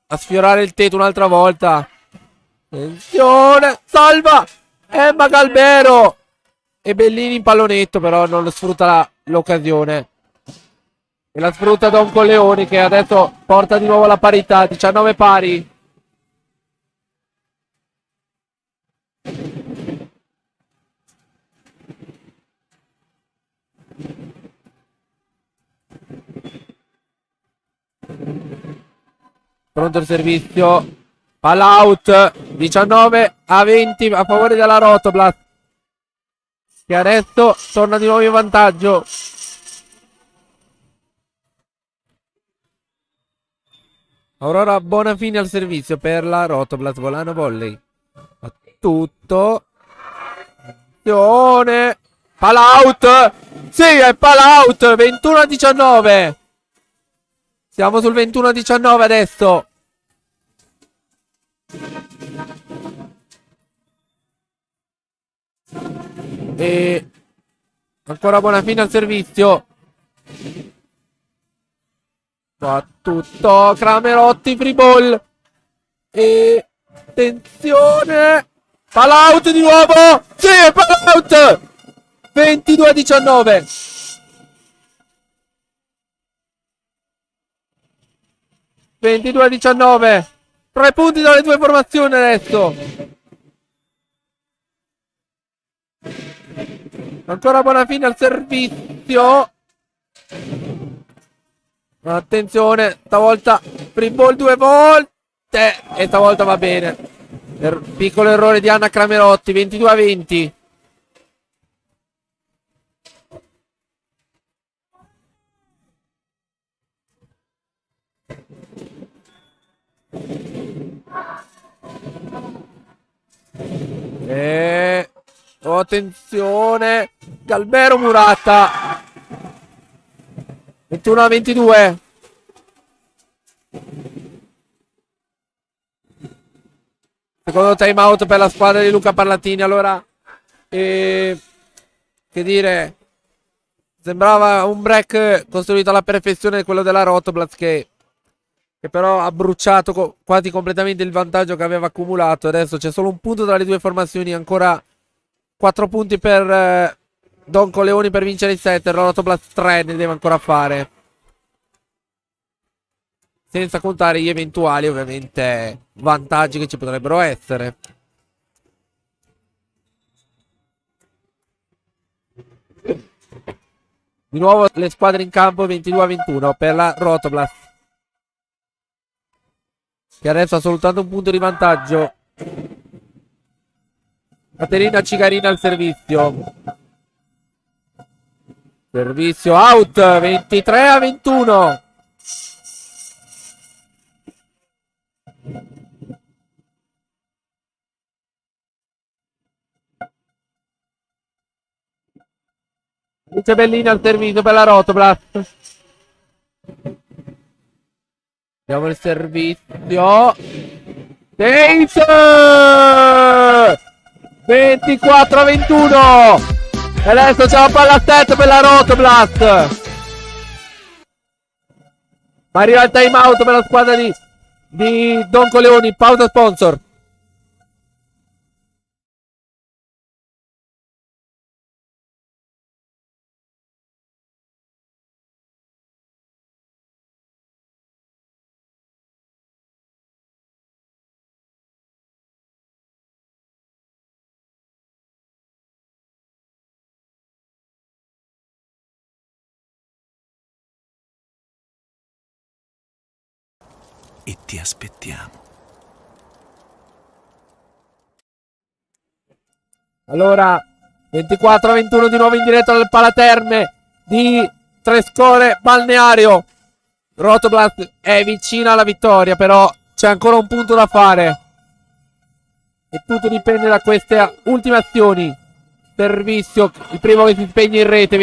a sfiorare il tetto un'altra volta. Attenzione. Salva Emma Galbero. E Bellini in pallonetto, però non sfrutta l'occasione. E la sfrutta Don Coleoni, che adesso porta di nuovo la parità. 19 pari. Pronto il servizio. Palla out. 19-20 a favore della Rotoblast, che adesso torna di nuovo in vantaggio. Aurora Bonafini al servizio per la Rotoblast. Volano volley. Tutto. Attenzione. Palla out. Sì, è palla out. 21-19. Siamo sul 21-19 adesso. E ancora Bonafini al servizio. Va tutto Cramerotti, free ball. E attenzione. Palla out di nuovo. Sì, palla out. 22-19. 22-19. 3 punti dalle due formazioni adesso. Ancora Bonafini al servizio. Attenzione, stavolta free ball 2 volte. E stavolta va bene. Piccolo errore di Anna Cramerotti. 22-20. Attenzione, Galbero Murata. 21-22. Secondo time out per la squadra di Luca Parlatini. Allora, che dire, sembrava un break costruito alla perfezione, quello della Rotoblas, che però ha bruciato quasi completamente il vantaggio che aveva accumulato. Adesso c'è solo un punto tra le due formazioni, ancora 4 punti per Don Coleoni per vincere il set. La Rotoblas 3 ne deve ancora fare, senza contare gli eventuali, ovviamente, vantaggi che ci potrebbero essere. Di nuovo le squadre in campo. 22-21 per la Rotoblas, che adesso ha soltanto un punto di vantaggio. Caterina Cigarina al servizio. Servizio out. 23-21. Luce Bellini al servizio per la Rotoblas. Andiamo il servizio. Ace! 24-21. E adesso c'è la palla a set per la Rotoblas. Ma arriva il time out per la squadra di Don Coleoni. Pausa sponsor. E ti aspettiamo. Allora, 24-21 di nuovo in diretta dal Palaterme di Trescore Balneario. Rotoblas è vicina alla vittoria, però c'è ancora un punto da fare. E tutto dipende da queste ultime azioni. Servizio, il primo che si spegne in rete.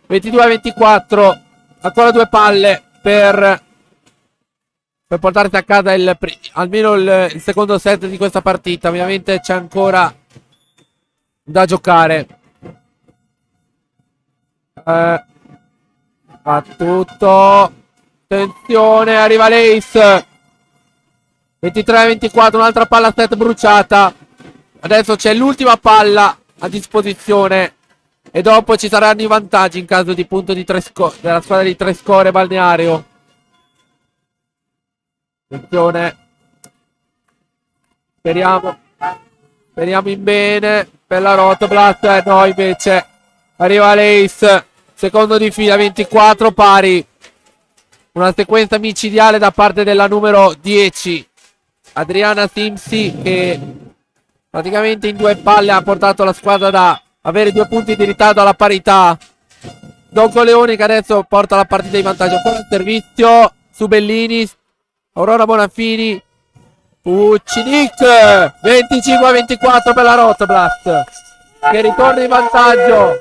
22-24. Ancora 2 palle per portarsi a casa almeno il secondo set di questa partita. Ovviamente c'è ancora da giocare. A tutto. Attenzione, arriva l'Ace. 23-24, un'altra palla a set bruciata. Adesso c'è l'ultima palla a disposizione e dopo ci saranno i vantaggi in caso di punto di della squadra di Trescore Balneario. Attenzione. Speriamo in bene per la Rotoblas. No, invece arriva l'Ace. Secondo di fila, 24 pari. Una sequenza micidiale da parte della numero 10, Adriana Simsi, che praticamente in 2 palle ha portato la squadra da avere 2 punti di ritardo alla parità. Don Coleoni che adesso porta la partita in vantaggio. Ancora il servizio su Bellini. Aurora Bonafini. Puccinic. 25-24 per la Rotoblas, che ritorna in vantaggio.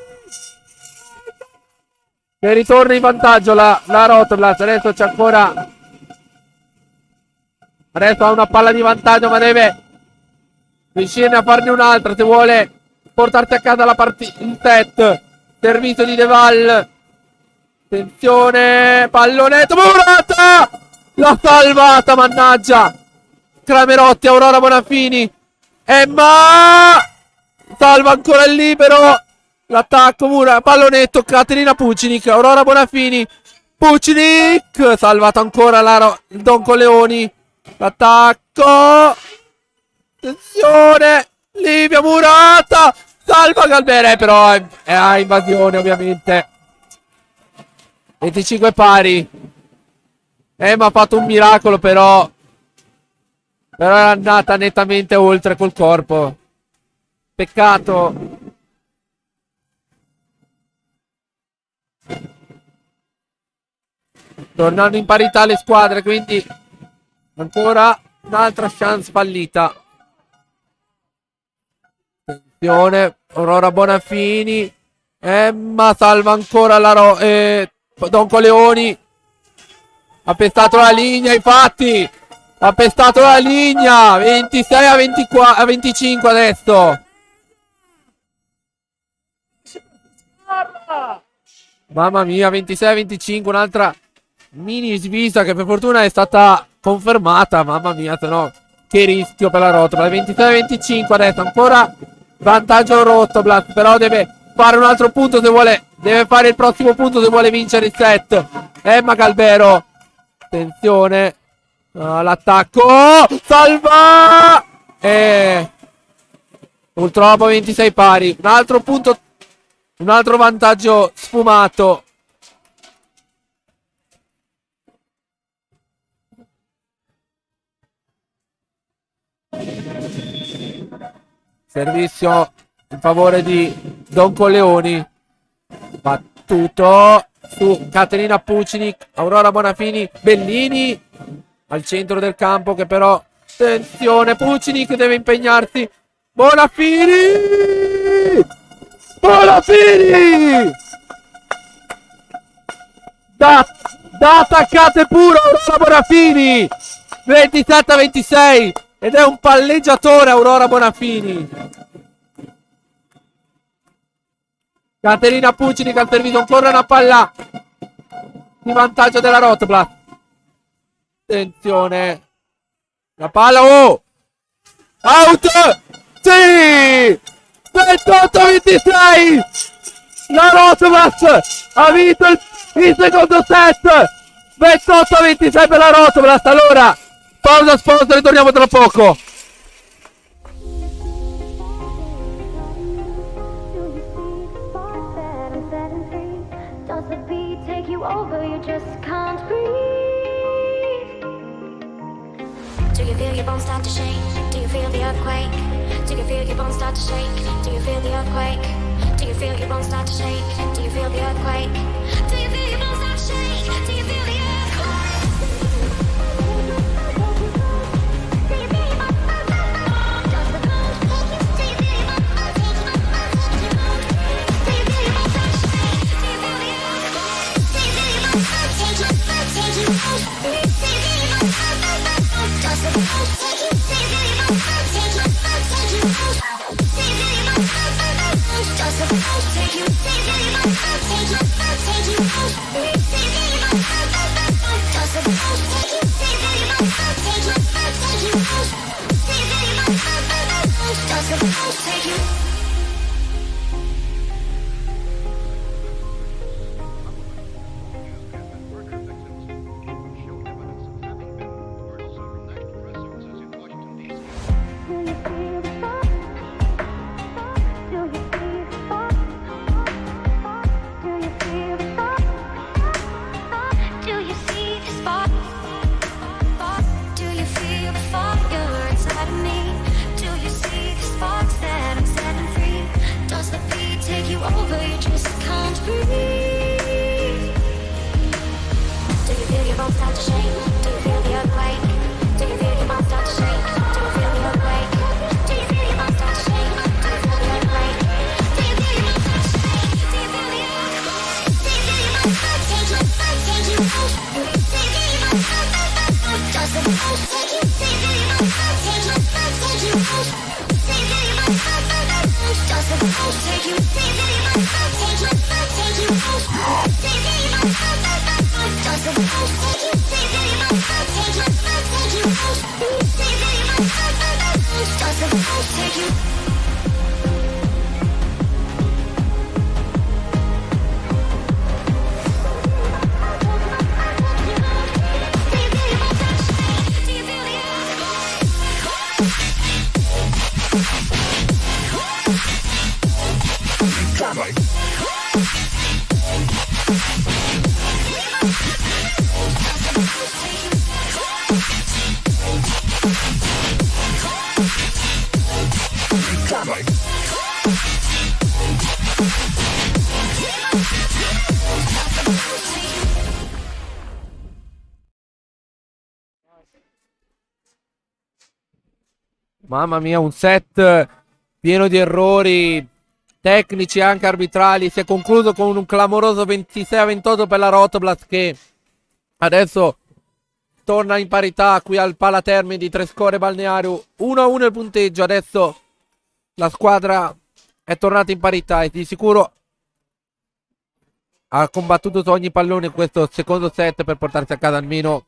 La Rotoblas. Adesso c'è ancora. Adesso ha una palla di vantaggio, ma deve riuscire a farne un'altra se vuole portarsi a casa la partita. Il set. Servizio di Deval. Attenzione, pallonetto, Murata! L'ha salvata, mannaggia! Cramerotti, Aurora Bonafini. Emma! Salva ancora il libero. L'attacco, pallonetto, Caterina Pucinic, Aurora Bonafini. Pucinic! Salvato ancora il Don Coleoni. L'attacco. Attenzione! Livia Murata! Salva Galbere, però è a invasione ovviamente. 25 pari. Ma ha fatto un miracolo però era andata nettamente oltre col corpo. Peccato. Tornano in parità le squadre, quindi ancora un'altra chance fallita. Attenzione, Aurora Bonafini. Emma salva ancora Don Coleoni. Ha pestato la linea, infatti. Ha pestato la linea. 26 a 24, a 25 adesso. Mamma mia, 26 a 25. Un'altra mini svista che per fortuna è stata confermata. Mamma mia, se no che rischio per la Rotoblast. 26 a 25 adesso. Ancora vantaggio Rotoblast. Però deve fare un altro punto se vuole. Deve fare il prossimo punto se vuole vincere il set. Emma Galbero. Attenzione. L'attacco. Salva. Purtroppo 26 pari. Un altro punto. Un altro vantaggio sfumato. Servizio in favore di Don Coleoni. Battuto su Caterina Pucinic, Aurora Bonafini, Bellini al centro del campo che però, attenzione, Pucinic deve impegnarsi. Bonafini! Bonafini! Da attaccate pure Aurora Bonafini! 27 a 26 ed è un palleggiatore Aurora Bonafini. Caterina Pucinic al servizio, ancora una palla di vantaggio della Rotoblast. Attenzione, la palla, out, sì, 28-26, la Rotoblast ha vinto il secondo set, 28-26 per la Rotoblast. Allora, pausa sponsor, ritorniamo tra poco. Over, you just can't breathe. Do you feel your bones start to shake? Do you feel the earthquake? Do you feel your bones start to shake? Do you feel the earthquake? Do you feel your bones start to shake? Do you feel the earthquake? Do you feel your bones start to shake? Do you feel the earthquake? Do you feel your bones does the ground take you? Do you feel your bones take you? Do you feel your bones start to shake? Do you feel the earthquake? Take you. Over, you just can't breathe. Do you feel your bones start to shake? Do you feel the earthquake? Do you feel your bones start to shake? Do you feel the earthquake? Do you feel your bones start to shake? Do you feel the earthquake? Do you feel your bones start to shake? Do you feel the earthquake? Do you feel your bones start to shake? Do you feel your bones start to shake? Does the bones take you? Do you feel your bones start to shake? Do you feel your bones does the bones take you? Do you feel your bones take you? Do you feel your bones Mamma mia, un set pieno di errori tecnici e anche arbitrali. Si è concluso con un clamoroso 26-28 per la Rotoblast, che adesso torna in parità qui al Palaterme di Trescore Balneario. 1-1 il punteggio. Adesso la squadra è tornata in parità e di sicuro ha combattuto su ogni pallone in questo secondo set per portarsi a casa almeno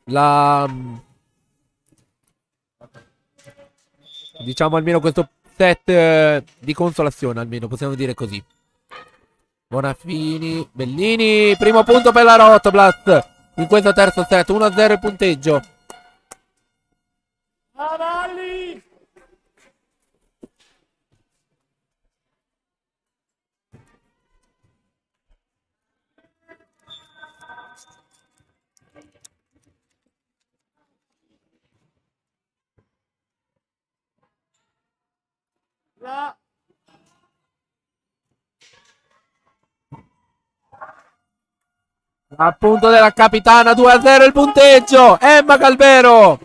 la, diciamo, almeno questo set di consolazione, almeno possiamo dire così. Bonafini, Bellini, primo punto per la Rotoblast in questo terzo set. 1-0 il punteggio. Cavalli! Là. A punto della capitana, 2-0 il punteggio. Emma Calvero.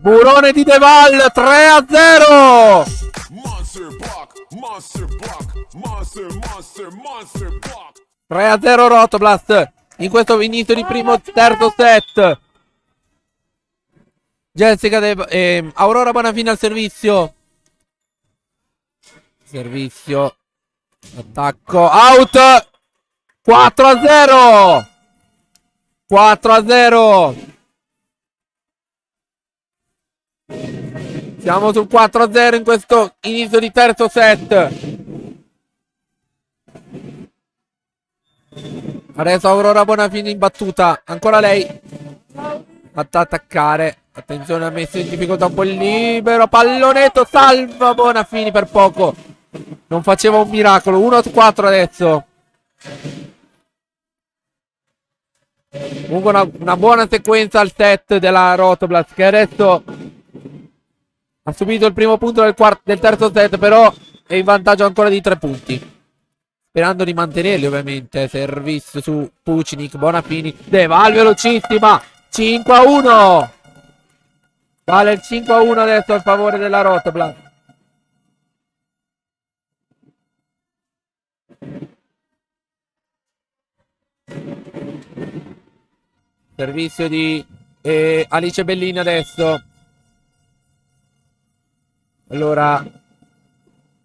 Burone di Deval, 3-0. Monster block, monster block, monster block. 3-0 Rotoblast in questo inizio di primo terzo set. Jessica Aurora Bonafini al servizio. Servizio. Attacco. Out. 4-0. 4-0. Siamo sul 4-0 in questo inizio di terzo set. Adesso Aurora Bonafini in battuta. Ancora lei ad attaccare. Attenzione, ha messo in difficoltà un po' il libero. Pallonetto, salva Bonafini per poco. Non faceva un miracolo. 1-4 adesso. Comunque una buona sequenza al set della Rotoblast, che adesso ha subito il primo punto del terzo set, però è in vantaggio ancora di 3 punti. Sperando di mantenerli, ovviamente. Servizio su Pucinic, Bonafini. Deval velocissima. 5-1. Vale il 5-1 adesso a favore della Rotoblast. Servizio di Alice Bellini adesso. Allora,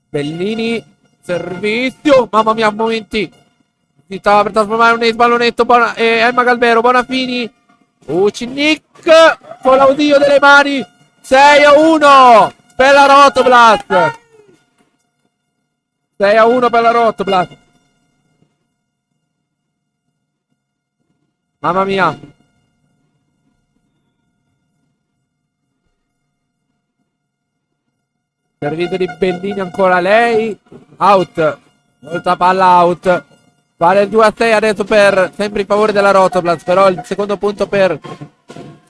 Bellini. Servizio, mamma mia, momenti. Si stava per trasformare un ace pallonetto. Emma Calvero, Bonafini. Ucinic con l'audio delle mani. 6-1 per la Rotoblast. 6-1 per la Rotoblast. Mamma mia. Servizio di Bellini, ancora lei. Out. Molta palla out. Vale il 2-6 adesso per sempre in favore della Rotoblast. Però il secondo punto per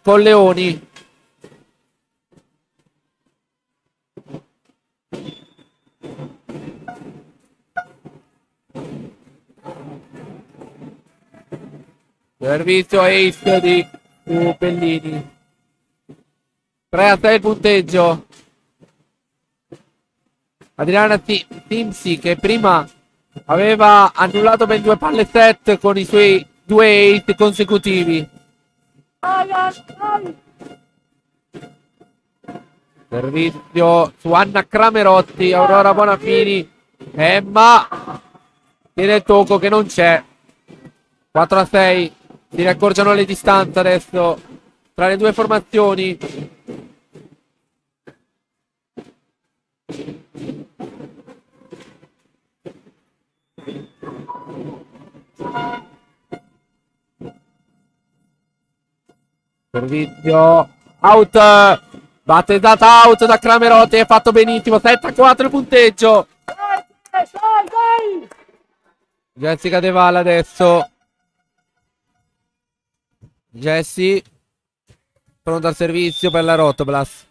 Colleoni. Servizio ace di Bellini. 3-6 il punteggio. Adriana Timsi, che prima aveva annullato ben 2 palle set con i suoi 2 ace consecutivi. Servizio su Anna Cramerotti. Aurora Bonafini. Emma tiene il tocco che non c'è. 4-6. Si riaccorciano le distanze adesso tra le due formazioni. Servizio out. Battezzata out da Cramerotti. È fatto benissimo. 7-4 il punteggio. Dai! Jessica Deval adesso. Jesse. Pronto al servizio per la Rotoblas.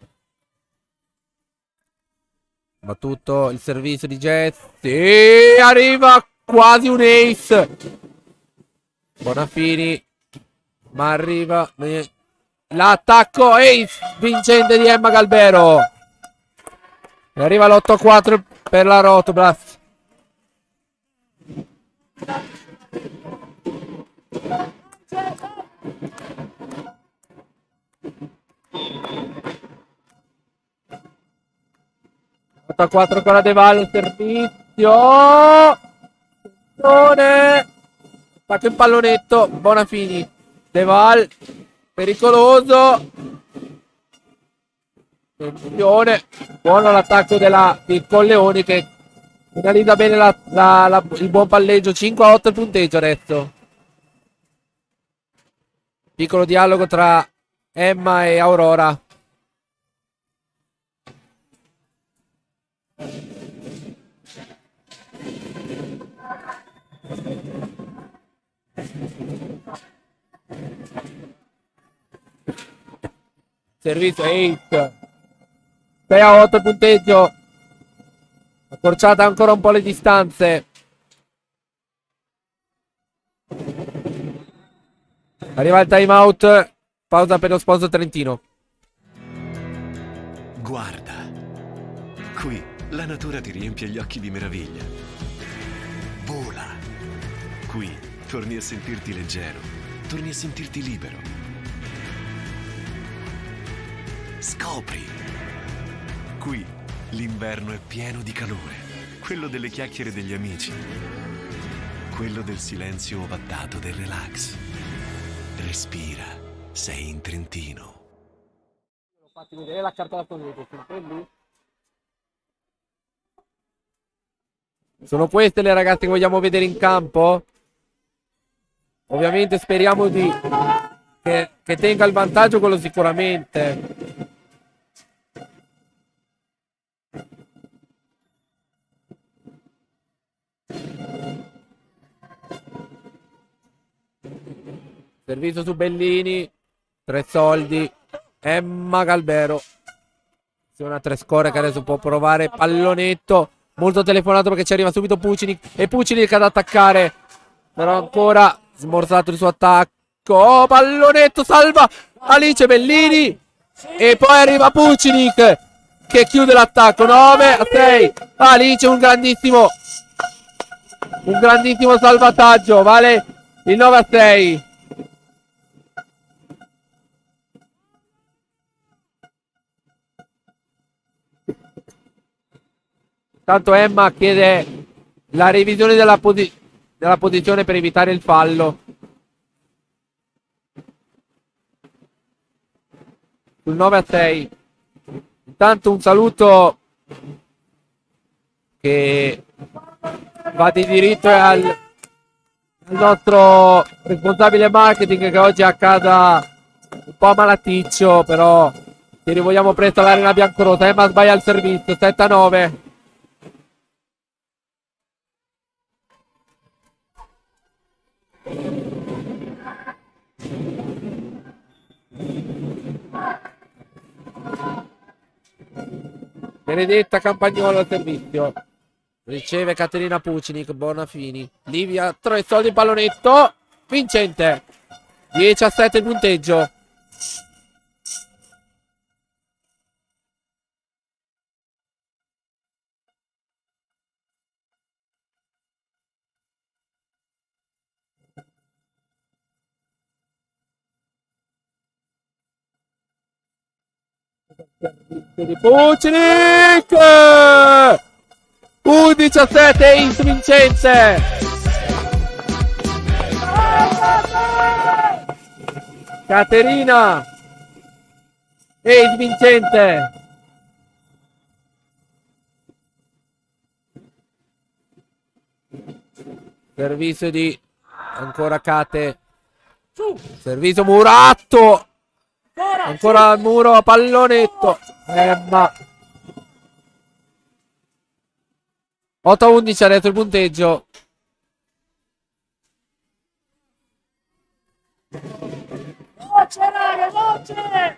Battuto il servizio di Jesse. Arriva quasi un ace. Bonafini. Ma arriva l'attacco ace vincente di Emma Galbero. E arriva l'8-4 per la Rotoblas. A 4 con la De Valle, il servizio. Attacco in pallonetto. Bonafini. De Valle. Pericoloso. Attenzione. Buono l'attacco di Colleoni che finalizza bene il buon palleggio. 5-8 il punteggio adesso. Piccolo dialogo tra Emma e Aurora. Servizio 8. 6-8 il punteggio. Accorciata ancora un po' le distanze. Arriva il time out. Pausa per lo sponsor trentino. Guarda. Qui la natura ti riempie gli occhi di meraviglia. Vola. Qui torni a sentirti leggero. Torni a sentirti libero. Scopri. Qui l'inverno è pieno di calore. Quello delle chiacchiere degli amici. Quello del silenzio ovattato del relax. Respira. Sei in Trentino. Fatti vedere la carta da togliere. Sono queste le ragazze che vogliamo vedere in campo? Ovviamente speriamo che tenga il vantaggio, quello sicuramente. Servizio su Bellini. 3 soldi. Emma Galbero. Una 3 score che adesso può provare. Pallonetto. Molto telefonato perché ci arriva subito Pucinic. E Pucinic ad attaccare. Però ancora smorzato il suo attacco. Pallonetto, salva Alice Bellini. E poi arriva Pucinic che chiude l'attacco. 9-6. Alice un grandissimo salvataggio. Vale il 9-6. Tanto Emma chiede la revisione della posizione per evitare il fallo. Sul 9-6. Intanto un saluto che va di diritto al nostro responsabile marketing che oggi è a casa un po' malaticcio, però ti rivogliamo presto all'Arena Biancorosa. Emma sbaglia il servizio. 7-9. Benedetta Campagnolo al servizio. Riceve Caterina Pucinic. Bonafini. Livia 3 soldi pallonetto. Vincente. 10-7 il punteggio. Di Pucinic. 11-7 Ace vincente. Caterina Ace vincente. Servizio di ancora Cate. Servizio Muratto. Ancora al muro, pallonetto. Emma. 8-11 adesso il punteggio. Veloce, raga, veloce!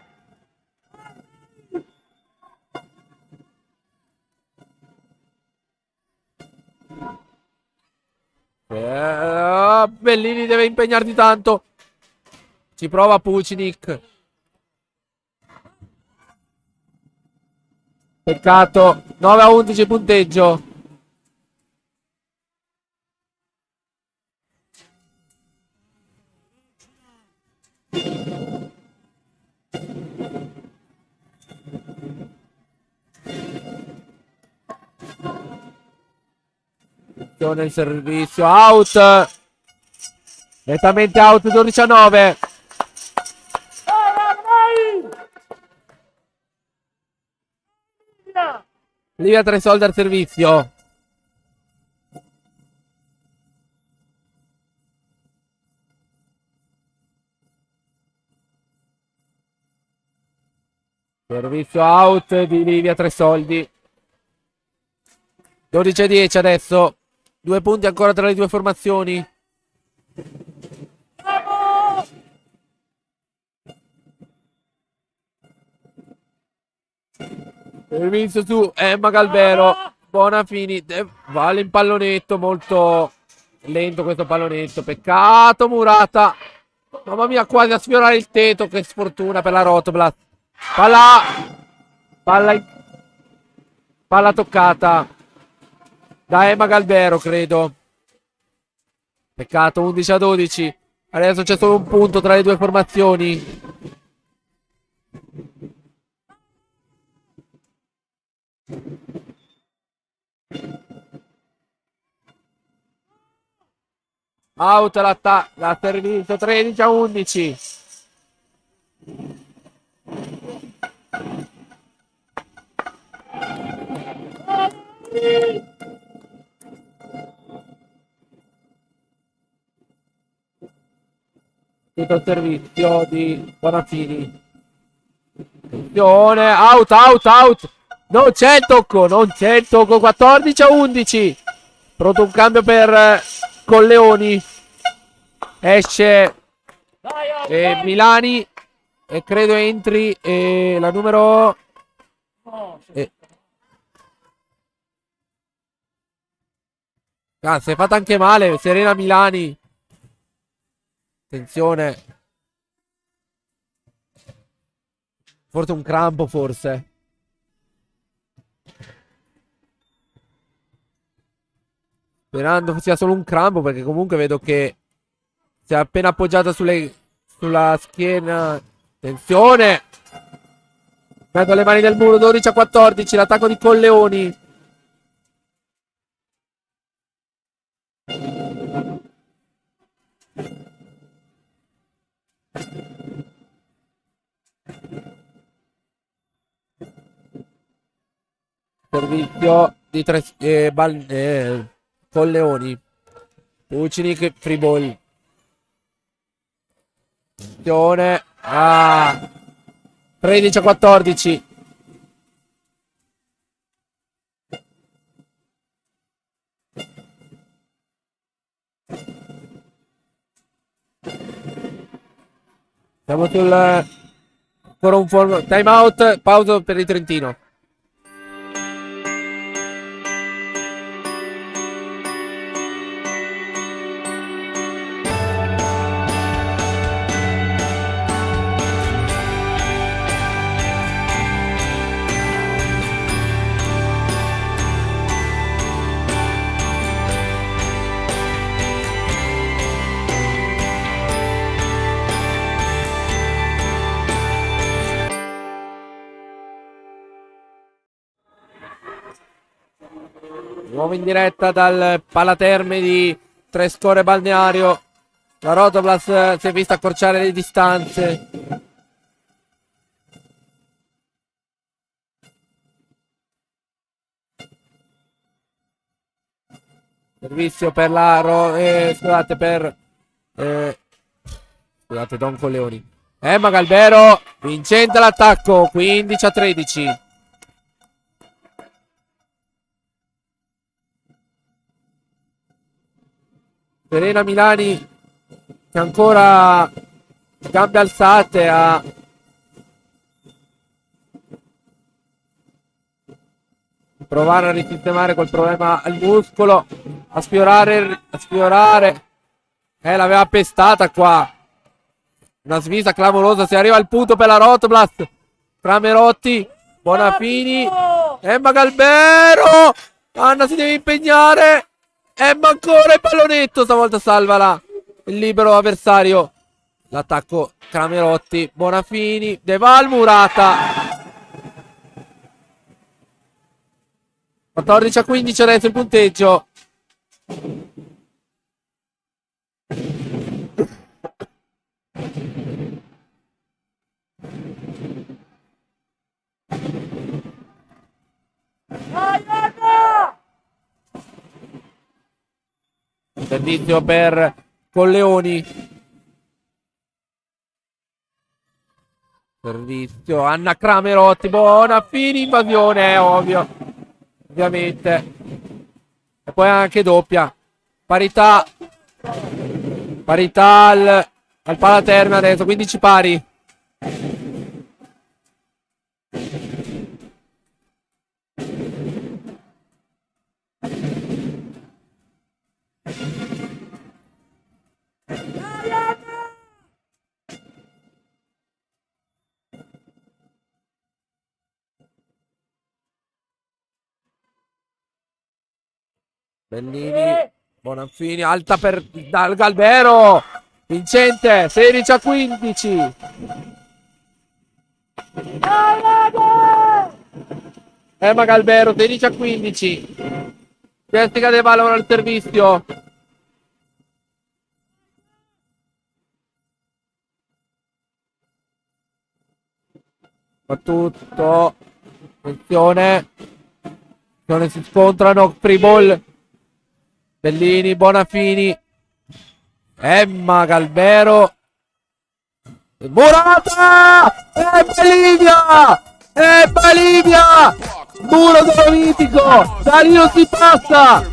Bellini deve impegnarti tanto. Ci prova Pucinic. Peccato. 9-11 punteggio. Attenzione il servizio. Out. Nettamente out. 12-9. Vai! Via! Livia 3 soldi al servizio. Servizio out di Livia 3 soldi. 12-10 adesso. 2 punti ancora tra le due formazioni. Bravo! Servizio su Emma Galvero. Bonafini. Va all'impallonetto. Molto lento questo pallonetto. Peccato Murata. Mamma mia, quasi a sfiorare il tetto. Che sfortuna per la Rotoblat. Palla toccata da Emma Galvero, credo. Peccato, 11-12. Adesso c'è solo un punto tra le due formazioni. Out la servizio 13-11. Tutto il servizio di Bonafini. Attenzione, out. Non c'è il tocco, 14-11. Pronto un cambio per Colleoni. Esce Dai, Milani e credo entri la numero... si è fatta anche male, Serena Milani. Attenzione. Forse un crampo, forse. Sperando sia solo un crampo, perché comunque vedo che si è appena appoggiata sulla schiena. Attenzione. Mette le mani del muro, 12-14, l'attacco di Colleoni. Servizio di Colleoni. Pucinic, free ball. Attenzione. 13-14. Siamo sul ancora un time out, pausa per il Trentino. Nuovo in diretta dal Palaterme di Trescore Balneario. La Rotoblas si è vista accorciare le distanze. Servizio per scusate, Don Colleoni. Emma Galvero vincente l'attacco, 15-13. Serena Milani che ancora gambe alzate a provare a risistemare quel problema al muscolo, a sfiorare. L'aveva pestata qua. Una svisa clamorosa, si arriva al punto per la Rotblast. Cramerotti, Bonafini, Emma Galbero. Anna si deve impegnare. Emma ancora il pallonetto, stavolta salvala il libero avversario. L'attacco Cramerotti, Bonafini, Deval, Murata. 14-15 adesso il punteggio. Vai, Anna! Servizio per Colleoni. Servizio Anna Cramerotti, Bonafini, invasione, ovvio. Ovviamente. E poi anche doppia. Parità al Palaterme adesso, 15 pari. Bellini, Bonanfini, alta per dal Galbero. Vincente, 16-15. Emma Galbero, 16-15. Jessica De Valore al servizio. Battuto. Attenzione. Si scontrano. Free ball. Bellini, Bonafini, Emma Galbero, Murata! Emma Livia! Muro dolomitico! Da lì non si passa!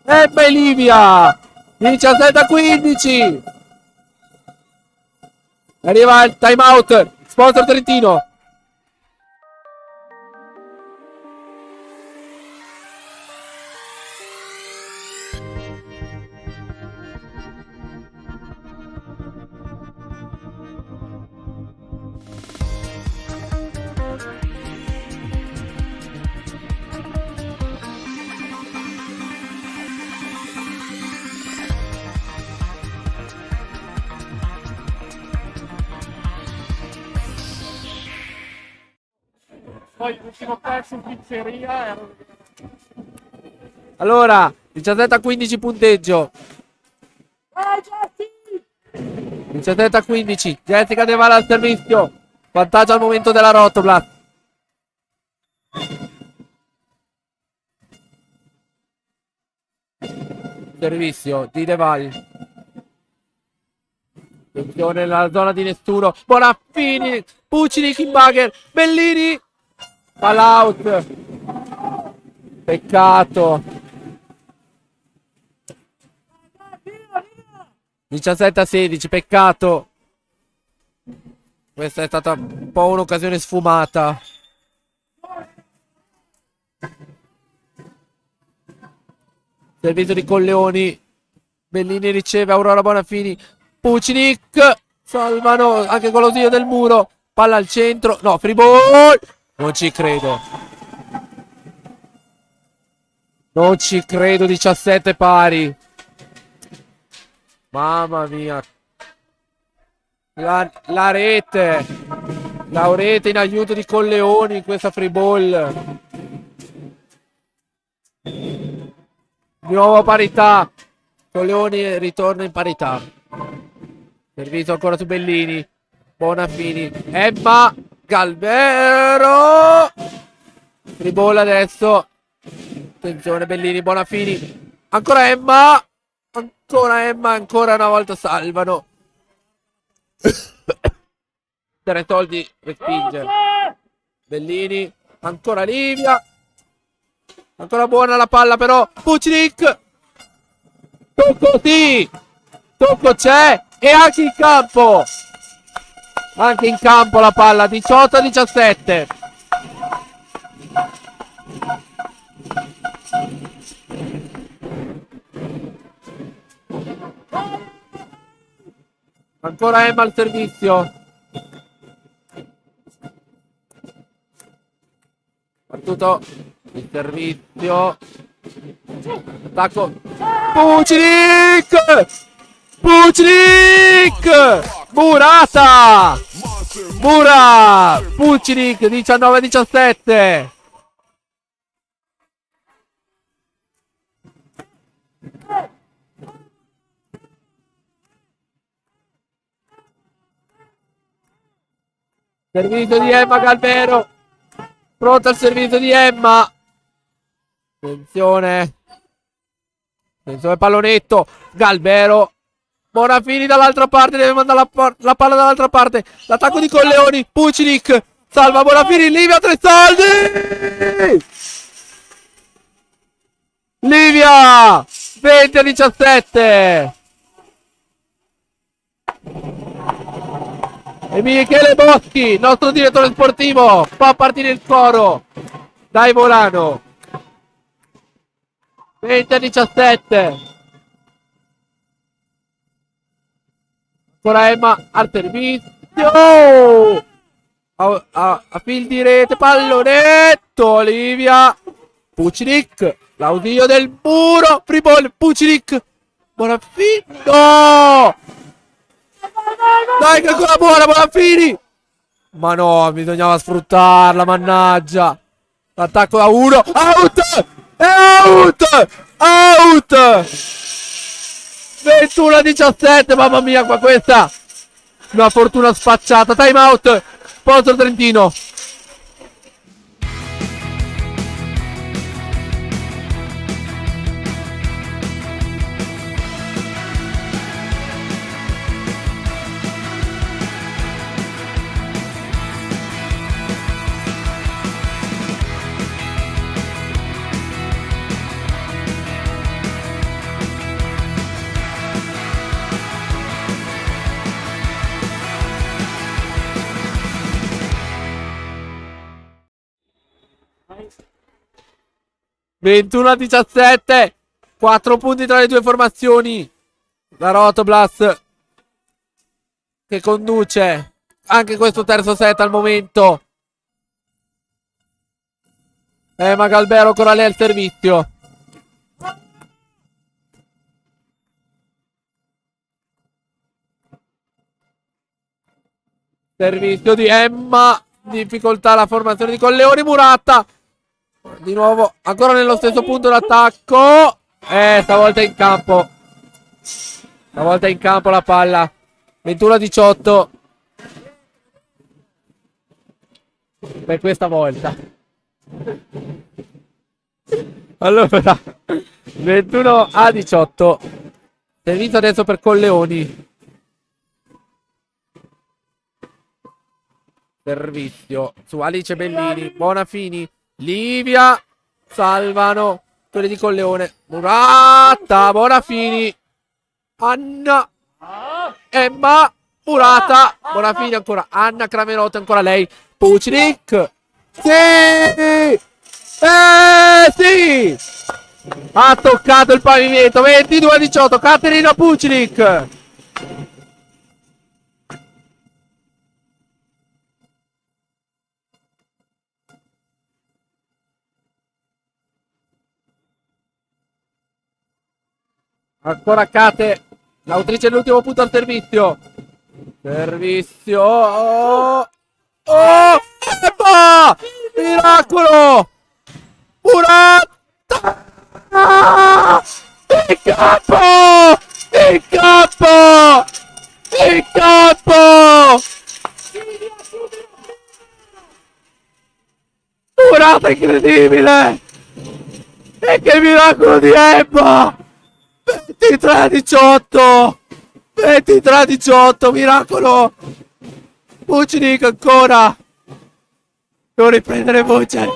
Emma Livia! 17-15! Arriva il time out! Sponsor Trentino! Poi l'ultimo perso in pizzeria ero... Allora, 17-15 punteggio. Vai, Jessy! 17-15. Jessica De Vala al servizio. Vantaggio al momento della Rotoblat. Servizio di De Val. Attenzione nella zona di nessuno. Bonafini. Puccini, Kimbager. Bellini. Fall out. Peccato. 17-16, peccato. Questa è stata un po' un'occasione sfumata. Servizio di Colleoni. Bellini riceve Aurora Bonafini. Pucinic. Salvano anche con l'ausilio del muro. Palla al centro. No, free ball. Non ci credo. Non ci credo, 17 pari. Mamma mia. La rete. La rete in aiuto di Colleoni in questa free ball. Di nuovo parità. Colleoni ritorna in parità. Servizio ancora su Bellini. Bonafini. Emma Galbero. Free ball adesso. Attenzione Bellini, Bonafini. Ancora Emma. Ancora Emma, ancora una volta salvano. Teretoldi respinge. Bellini, ancora Livia. Ancora buona la palla però. Pucinic. Tocco sì. Tocco c'è. E anche in campo. Anche in campo la palla. 18-17. Ancora Emma al servizio. Battuto il servizio. Attacco. Pucinic! Pucinic! Murata! Mura! Pucinic 19-17. Servizio di Emma Galvero. Pronto al servizio di Emma. Attenzione. Attenzione pallonetto. Galvero. Bonafini dall'altra parte. Deve mandare la palla dall'altra parte. L'attacco di Colleoni. Pucinic. Salva Bonafini. Livia 3 soldi. Livia 20-17. E Michele Boschi, il nostro direttore sportivo, fa partire il coro. Dai Volano. 20-17. Ancora Emma al servizio. A fil di rete, pallonetto. Olivia. Pucinic. L'audio del muro. Free ball. Pucinic. Bonafini. No! Dai che è ancora buona Bonafini. Ma no, bisognava sfruttarla, mannaggia. L'attacco da 1. Out! Out! Out! 21-17, mamma mia, qua questa una fortuna sfacciata. Time out. Sponsor Trentino. (21-17) 4 punti tra le due formazioni. La Rotoblas che conduce anche questo terzo set al momento. Emma Galvero ancora lei al servizio. Servizio di Emma. Difficoltà la formazione di Colleoni. Murata. Di nuovo ancora nello stesso punto d'attacco. Stavolta in campo. Stavolta in campo la palla. 21-18. Per questa volta. Allora 21-18. Servizio adesso per Colleoni. Servizio su Alice Bellini. Bonafini. Livia. Salvano quelli di Colleone. Murata. Bonafini. Anna. Emma. Murata. Bonafini ancora. Anna Cramerotta ancora lei. Pucinic. Sì. Sì. Ha toccato il pavimento. 22-18. Caterina Pucinic. Ancora Cate, l'autrice dell'ultimo punto al servizio. Servizio. Oh! Emma! Miracolo! Murata! In campo! In campo! In campo! Murata incredibile! E che miracolo di Emma! 23-18. 23-18. Miracolo. Pucinic ancora. Devo riprendere voce.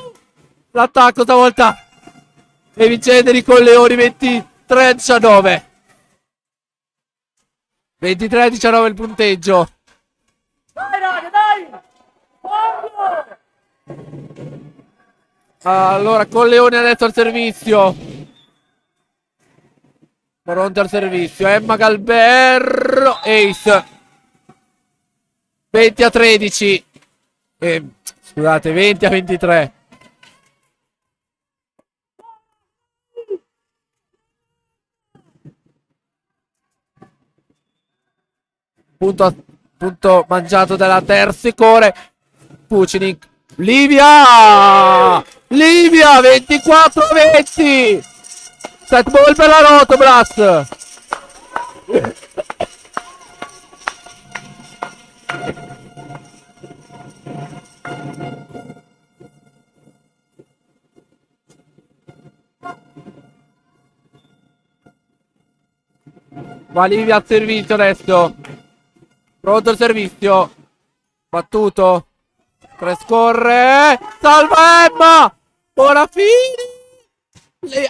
L'attacco stavolta. E vincente di Colleoni. 23-19. 23-19 il punteggio. Dai, raga, dai! Fondo! Allora, Colleoni adesso al servizio. Pronto al servizio. Emma Galberro. Ace. 20-13. Scusate, 20-23. Punto mangiato dalla Terzicore. Pucinic. Livia 24-20. Set ball per la Rotoblast. Va Livia al servizio adesso. Pronto il servizio. Battuto. 3 scorre. Salva Emma. Ora fine.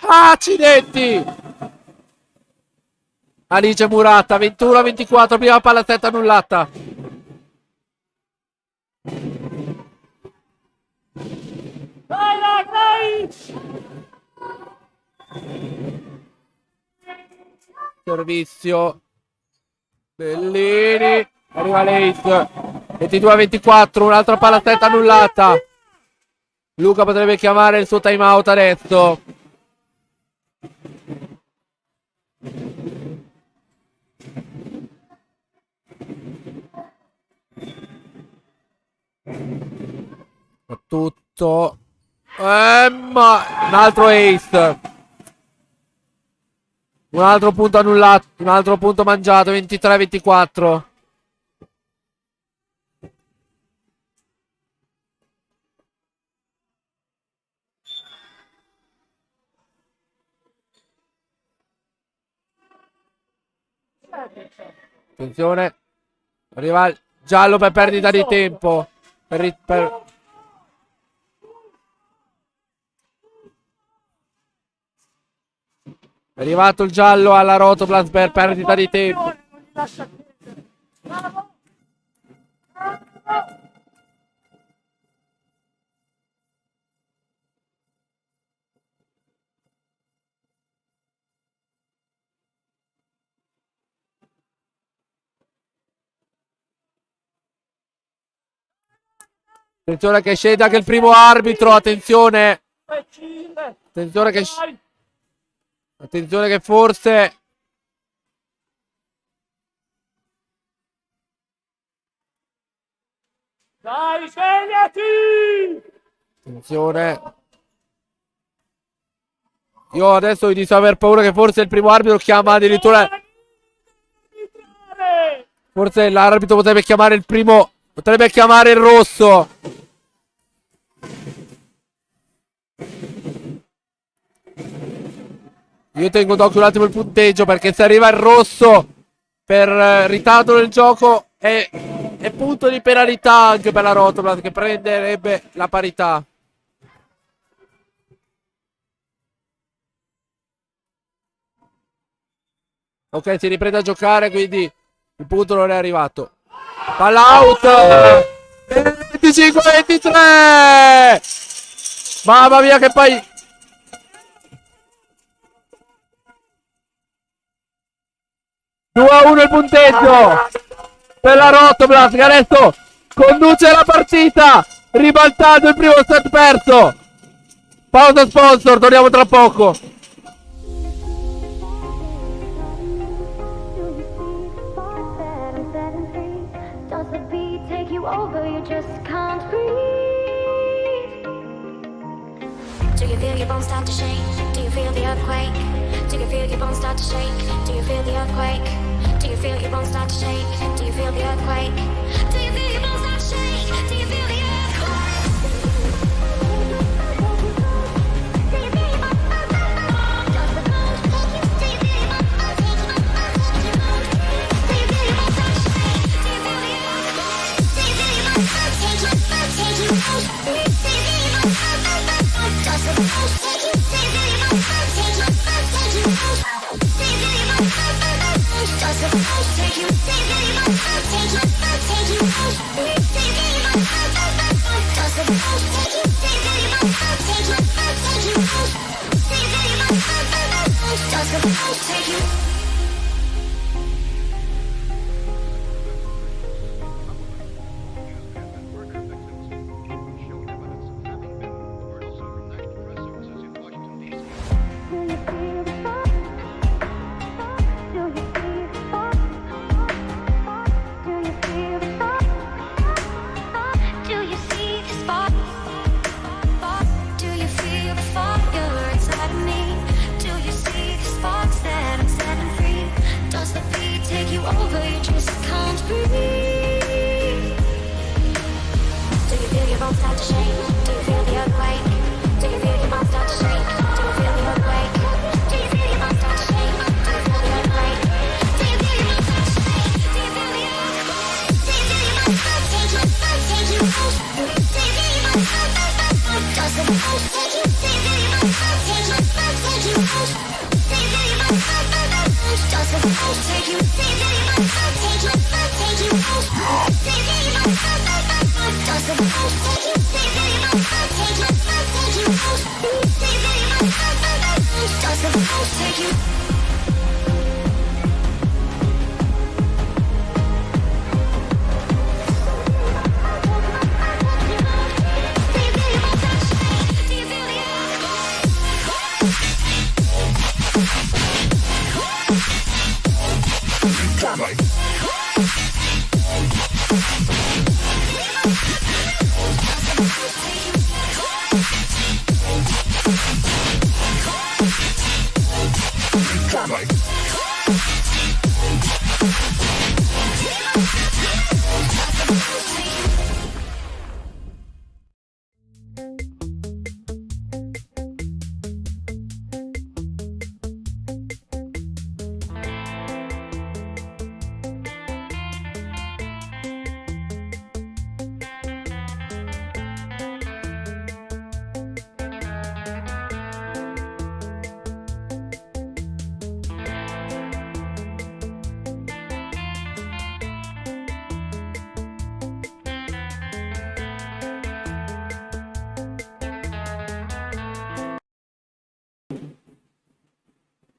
Accidenti. Alice Muratta. 21-24. Prima palla setta annullata. Dai, raga, dai! Servizio. Bellini. Arriva l'Ace. 22-24. Un'altra palla stretta annullata. Luca potrebbe chiamare il suo timeout adesso. Tutto. Ma un altro Ace. Un altro punto annullato. Un altro punto mangiato. 23-24. Attenzione. Arriva il giallo per perdita di tempo. È arrivato il giallo alla Rotoblast per perdita di tempo. Attenzione che scende anche il primo arbitro. Attenzione. Attenzione che forse. Dai, svegliati! Attenzione. Io adesso inizio ad aver paura che forse il primo arbitro chiama addirittura. Forse l'arbitro potrebbe chiamare il primo. Potrebbe chiamare il rosso. Io tengo d'occhio un attimo il punteggio, perché se arriva il rosso per ritardo del gioco è punto di penalità anche per la Rotoblast, che prenderebbe la parità. Ok, si riprende a giocare, quindi il punto non è arrivato. Palla out. 25-23. Mamma mia che poi. Due a 1 il punteggio per la Rotoblast, che adesso conduce la partita, ribaltando il primo set perso. Pausa sponsor, torniamo tra poco. Does the beat take you over? You just can't breathe. Do you feel your bones start to shake? Do you feel the earthquake? Do you feel your bones start to shake? Do you feel the earthquake? Do you feel your bones start to shake? Do you feel the earthquake? Do you feel your bones start to shake? Do you feel the earthquake? Do you feel your bones start to shake? Does the bones take you? Do you feel your bones start to shake? Do you feel your bones start to shake? Do you feel the earthquake? Do you feel your bones start to take you? Take you out? Do you feel your bones start to shake? Does the bones take you? Do you feel your bones start to take you? Take you out? Do you feel your bones start to shake?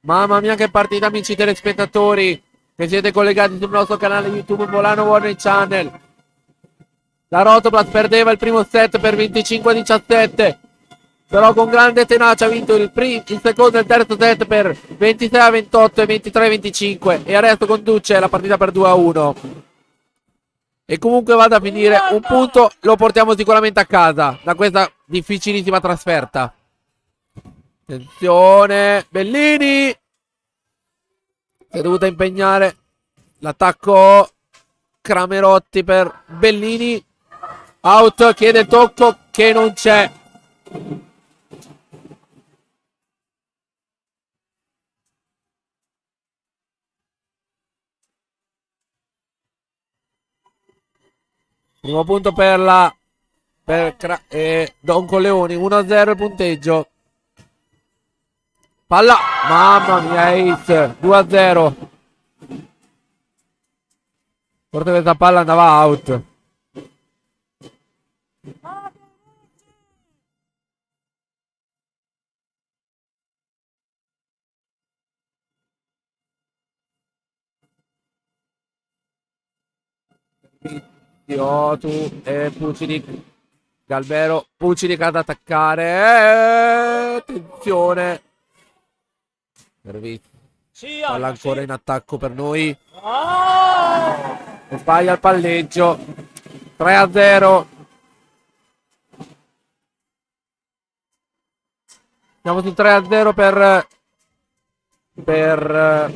Mamma mia che partita, amici telespettatori che siete collegati sul nostro canale YouTube Volano Warner Channel. La Rotoplas perdeva il primo set per 25-17, però con grande tenacia ha vinto il secondo e il terzo set per 26-28 e 23-25 e adesso conduce la partita per 2-1. E comunque vada a finire un punto, lo portiamo sicuramente a casa da questa difficilissima trasferta. Attenzione, Bellini si è dovuta impegnare l'attacco. Cramerotti per Bellini, out, chiede il tocco che non c'è. Primo punto per Don Corleone, 1-0 il punteggio. Palla, mamma mia, ace, 2-0. Forse questa palla andava out. Iotu e Pucinic. Galvero, Pucinic ad attaccare. Attenzione. Servizio. Palla ancora in attacco per noi. Sbaglia il palleggio. 3-0. Siamo sul 3-0 per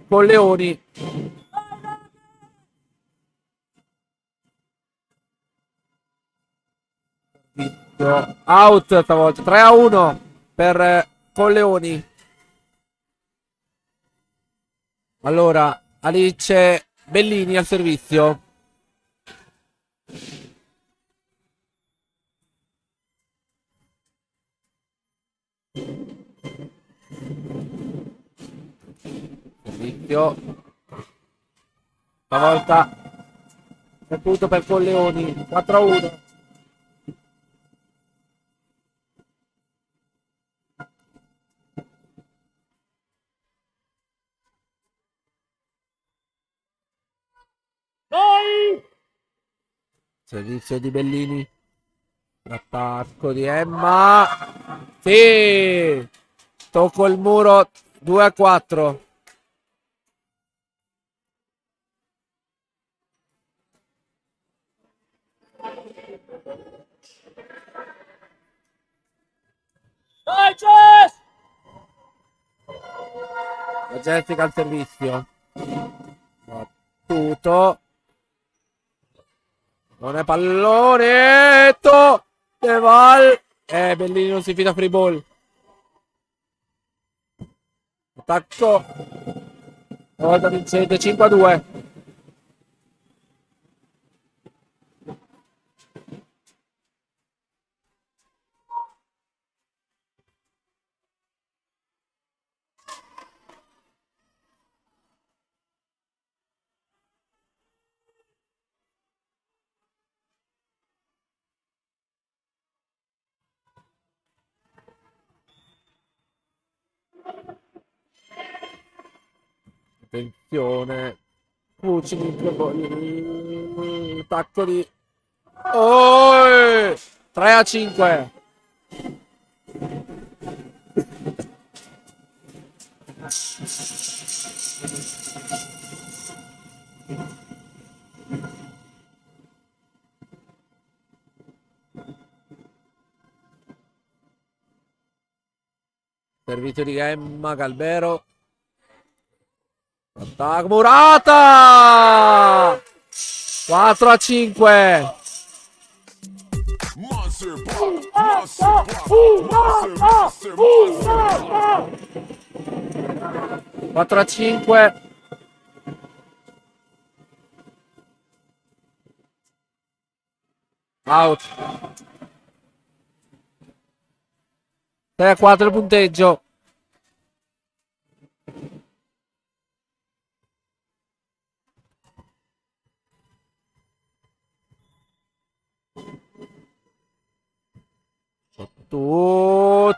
Colleoni. Out stavolta. 3-1 per Colleoni. Allora, Alice Bellini al servizio. Servizio. Stavolta è punto per Colleoni. 4-1. Noi! Servizio di Bellini. L'attacco di Emma. Sì. Tocco il muro. 2-4. Dai, Jess! La Jessica al servizio. Battuto. Non è pallonetto. De Val. Bellini non si fida free ball. Attacco. Volta vincente 5-2. Attenzione. Vucinic. Attacco di. Oh! 3-5. Servizio di Emma Galbero. Attacco Murata! 4-5. Monster block, monster block, monster, monster, monster. 4-5. Out. 6-4 il punteggio. Tutto.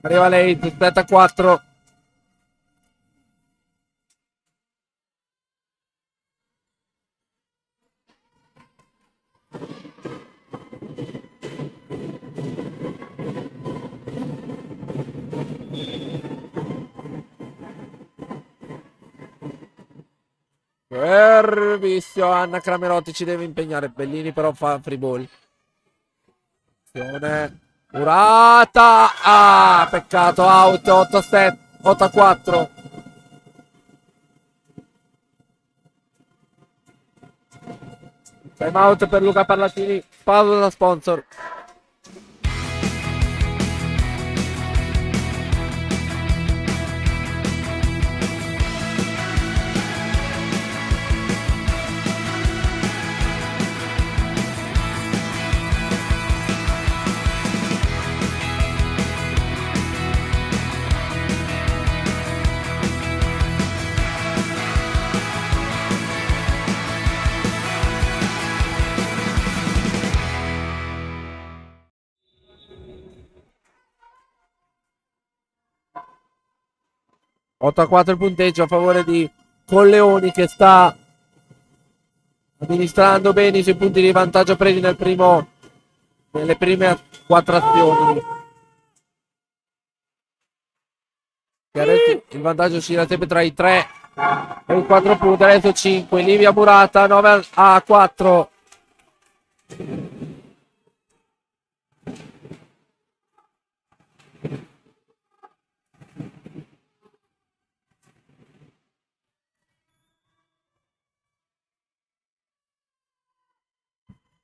Arriva lei, 7-4. Servizio. Anna Cramerotti ci deve impegnare. Bellini però fa free ball. Attenzione. Murata. Ah, peccato. Out. 8-7. 8-4. Time out per Luca Parlatini. Pausa da sponsor. A 4 il punteggio a favore di Colleoni, che sta amministrando bene i suoi punti di vantaggio presi nelle prime 4 azioni. E adesso il vantaggio uscirà sempre tra i 3 e i 4 punti. Adesso 5. Livia Murata 9-4.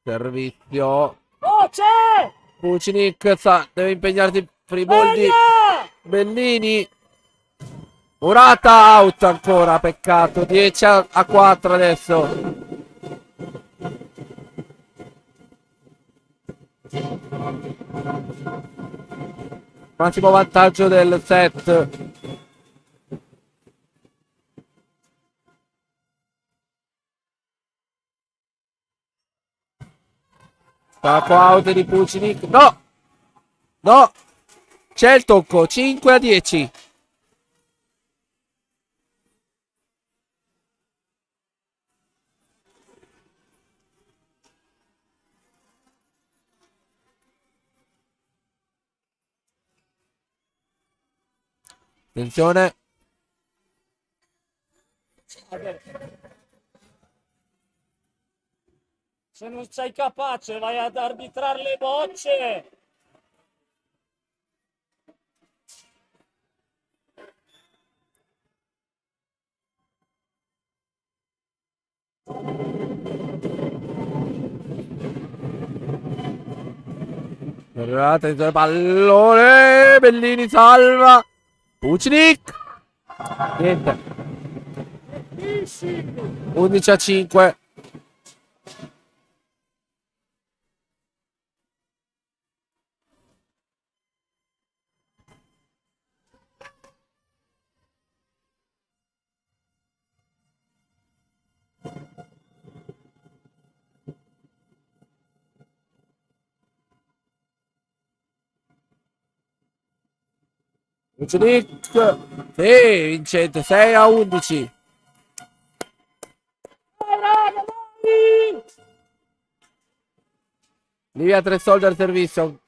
Servizio. Oh, c'è! Vucinic deve impegnarsi free ball di Bellini. Murata out ancora, peccato. 10-4 adesso. Massimo vantaggio del set. Tacco out di Pucinic. No! No! C'è il tocco. 5-10. Attenzione. Se non sei capace, vai ad arbitrare le bocce. Attenzione, pallone. Bellini salva. Pucinic. Niente. 11-5. Pucinic. Sì, vincente. 6-11. Livia 3 soldi al servizio.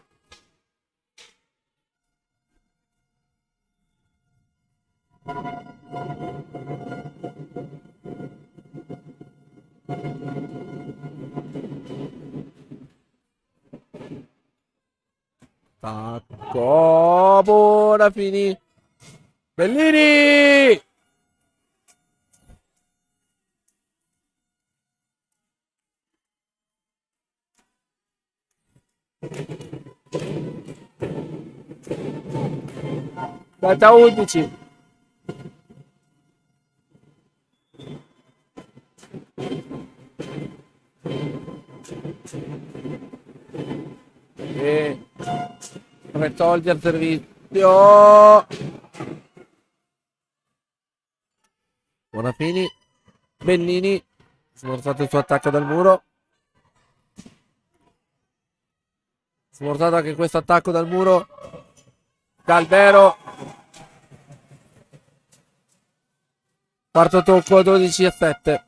Tacco. Buona fini. Bellini. Aspetta 11. E 3 soldi al servizio. Buonafini. Bellini. Smorzato il suo attacco dal muro. Smorzato anche questo attacco dal muro. Calvero. Quarto tocco 12-7.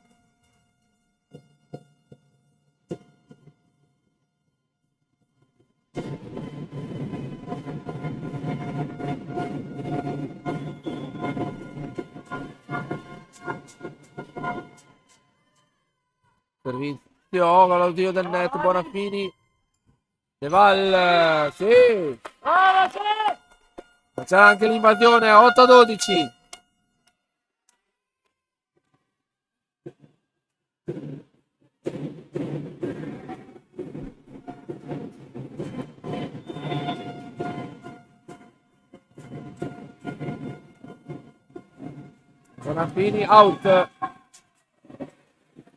Servizio con l'audio del net. Buonafini. De Val. Sì. Ma c'era anche l'invasione. 8-12. Bonafini out.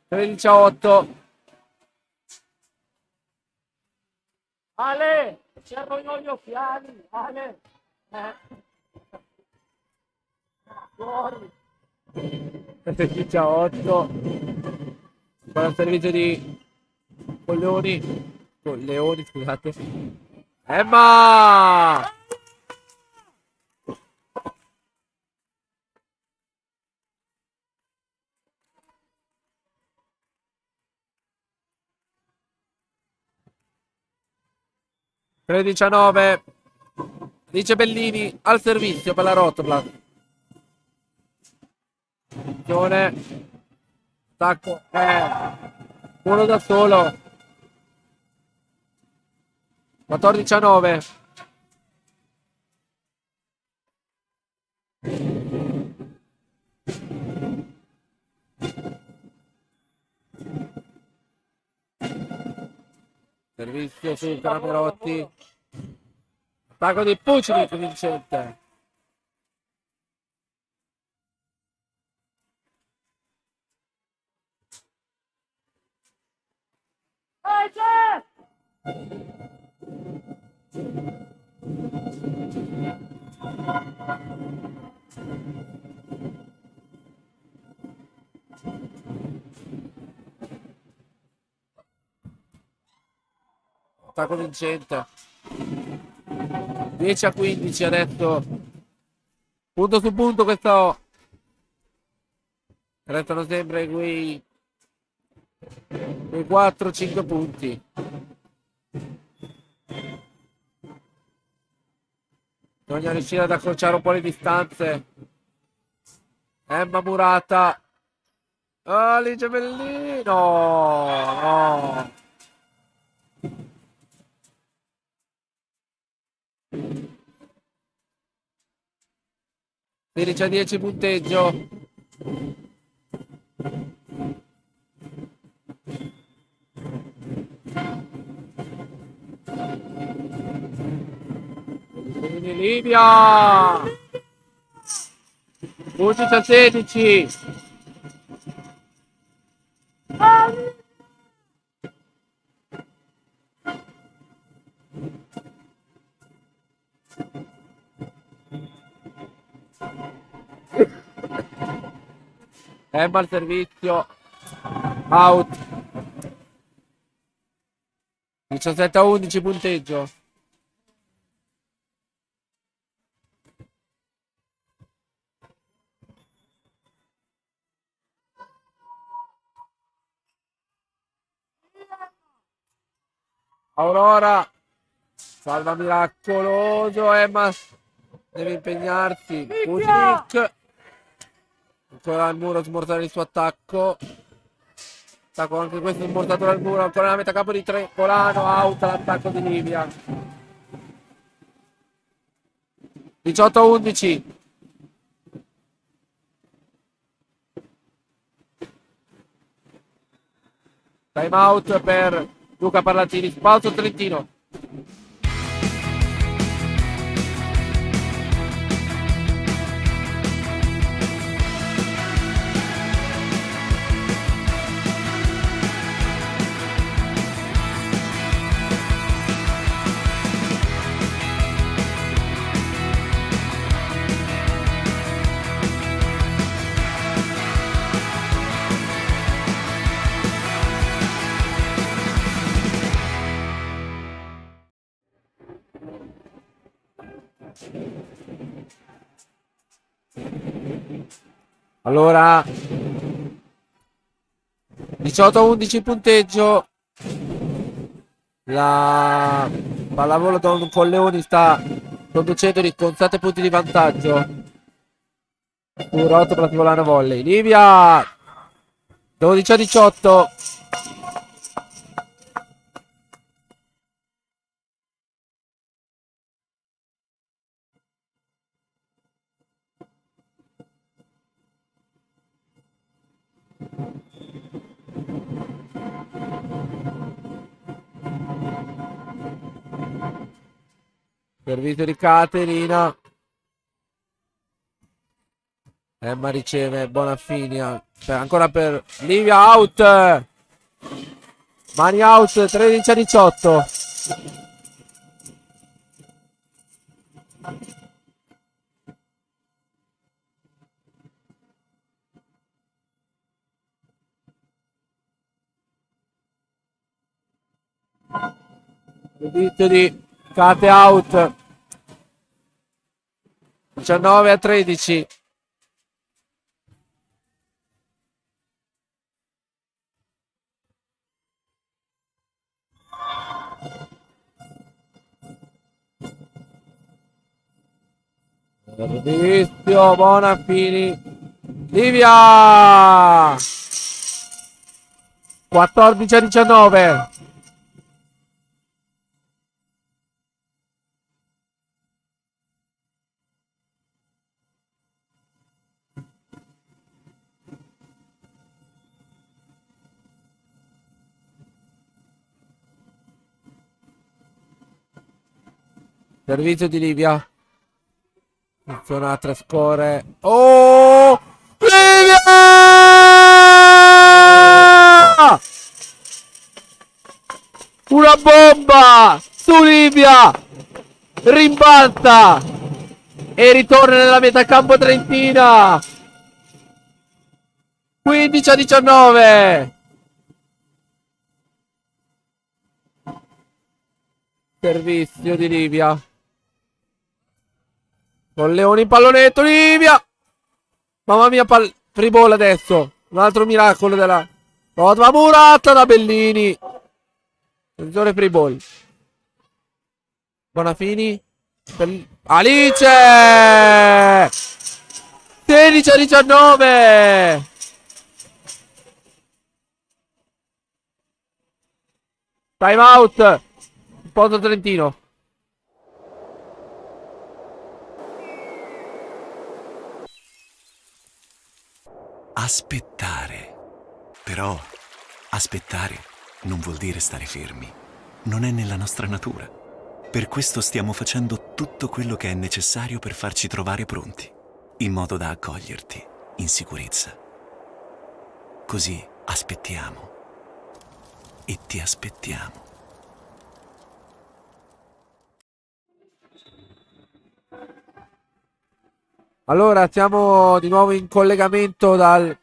13-8. Ale, servono gli occhiali. Ale. Fuori. 13-8. Con il servizio di Colleoni, scusate. Emma! Tredici a 9. Dice Bellini al servizio per la Rotoplas. Attenzione. Stacco. Uno da solo. 14 a 9. Servizio su Caramerotti. Attacco di Pucinic vincente. attacco vincente. 10-15 adesso. Punto su punto questo. Restano sempre quei 4-5 punti. Bisogna riuscire ad accorciare un po' le distanze. Emma Murata. Ah, Ligia Bellino. No. 16-10 punteggio. Quindi Livia 11-16. Emma al servizio, out. 17-11 punteggio. Aurora, salva miracoloso. Emma deve impegnarsi. Pucnik ancora al muro, smortare il suo attacco. Attacco anche questo smortato dal muro. Ancora la metà campo di Polano. Out l'attacco di Livia. 18-11. Time out per Luca Parlatini. Spalzo Trentino. Allora 18-11 punteggio. La pallavolo Don Colleoni sta conducendo con 7 punti di vantaggio su Rotto Prativolano Volley. Livia 12-18. Servizio di Caterina. Emma riceve Bonafini. Ancora per Livia, out. Mani out, 13-18. Servizio di Cate, out. 19-13. Servizio Bonafini. Livia 14-19. Servizio di Livia. Funziona a 3 score. Oh! Livia! Una bomba! Su Livia! Rimbalza! E ritorna nella metà campo trentina! 15-19! Servizio di Livia. Con Leoni in pallonetto, Livia. Mamma mia, free ball adesso. Un altro miracolo della Rodva Murata da Bellini. Attenzione, free ball. Bonafini. Alice. 16-19. Time out. Ponto Trentino. Aspettare. Però aspettare non vuol dire stare fermi. Non è nella nostra natura. Per questo stiamo facendo tutto quello che è necessario per farci trovare pronti, in modo da accoglierti in sicurezza. Così aspettiamo e ti aspettiamo. Allora, siamo di nuovo in collegamento dal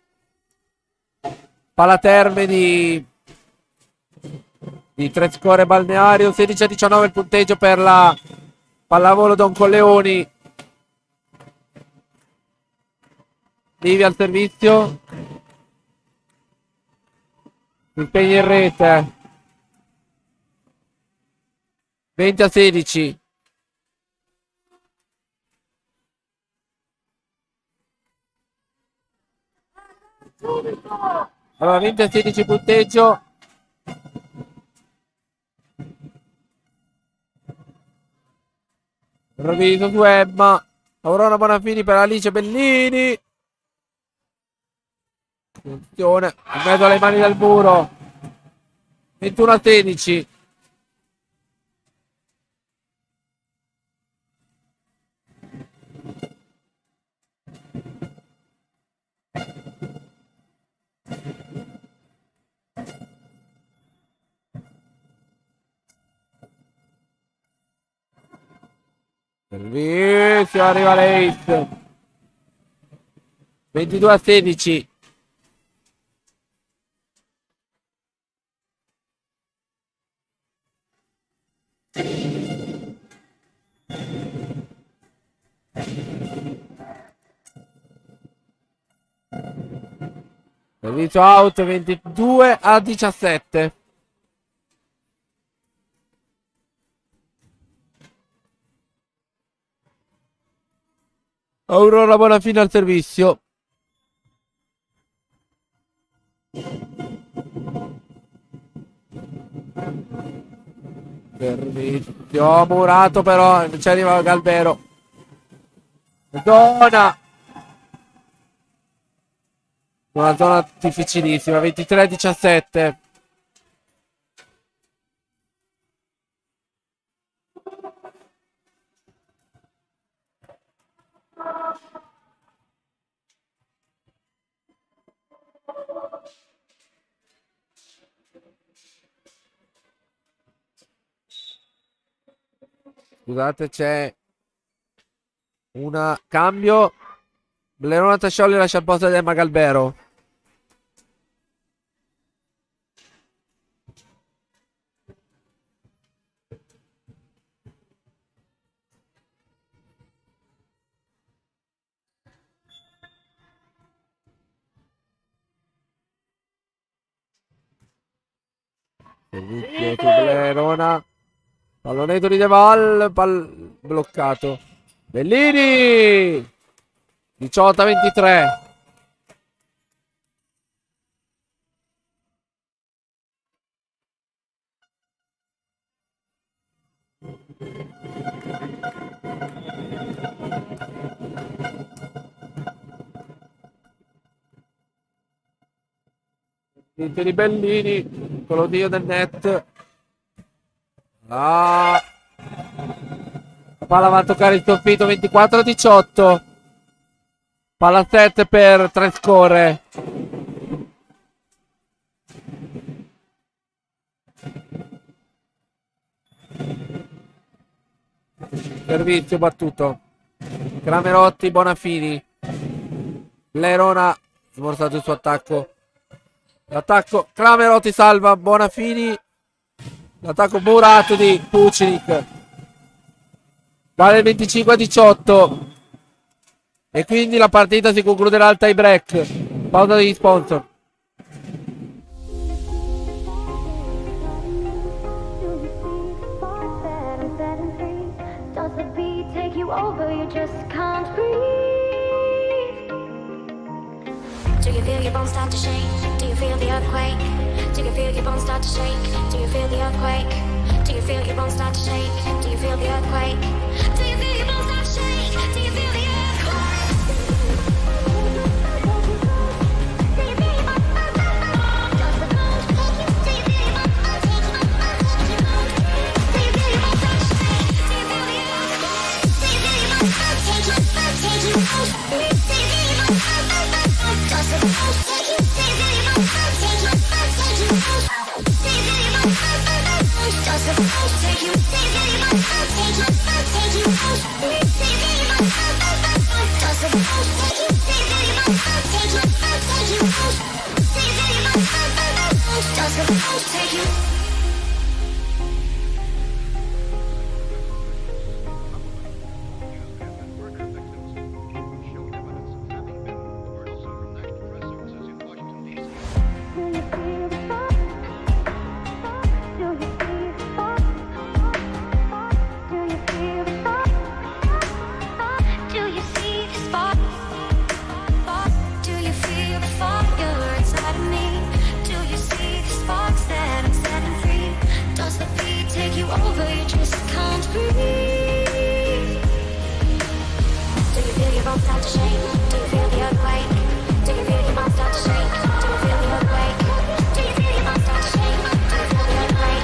Palaterme di Trescore Balneario. 16-19 il punteggio per la pallavolo Don Colleoni. Livia al servizio. Impegni in rete. 20-16. Allora, 20-16 punteggio. Rovino su Emma. Aurora Bonafini per Alice Bellini. Attenzione, in mezzo alle mani del muro. 21-16. Servizio, arriva l'Ace. 22-16. Servizio out, 22-17. Aurora Bonafini al servizio. Servizio murato, però non ci arriva Galvero. Zona. Una zona difficilissima. 23-17. Scusate, c'è un cambio. Blerona Tascioli lascia il posto di Emma Galbero. Servizio su Blerona. Pallonetto di De Val, bloccato. Bellini! 18-23. Niente di Bellini, con l'oddio del net. La palla va a toccare il soffitto. 24-18. Palla 7 per Trescore. Servizio battuto. Cramerotti, Bonafini. Lerona smorzato il suo attacco. L'attacco, Cramerotti salva Bonafini. L'attacco murato di Pucinic. Vale 25-18. E quindi la partita si concluderà al tie break. Pausa degli sponsor. Does the beat take you over? You just can't breathe. Do you feel your bones start to shake? Do you feel the earthquake? Do you feel your bones start to shake? Do you feel the earthquake? Do you feel your bones start to shake? Do you feel the earthquake? Do you feel your bones start to shake? Do you feel the earthquake? Do you feel your bones? Does the bones take you? Do you feel your bones take you? Do you feel your bones start to shake? Do you feel the earthquake? Do you feel your bones take you? Take you? Do you feel your bones? Does the bones take you? Do you feel your bones take you? Take you? Do you feel your bones? Does the bones take you? Do you feel your bones take you? Take you? Do you feel your bones? Does the bones take you? Do you feel your bones take you? Take you? Do you feel your bones? Does the bones take you? Over, you just can't breathe. Do you feel your bones start to shake? Do you feel the earthquake? Do you feel your bones start to shake? Do you feel the earthquake? Do you feel your bones start to shake? Do you feel the earthquake? Do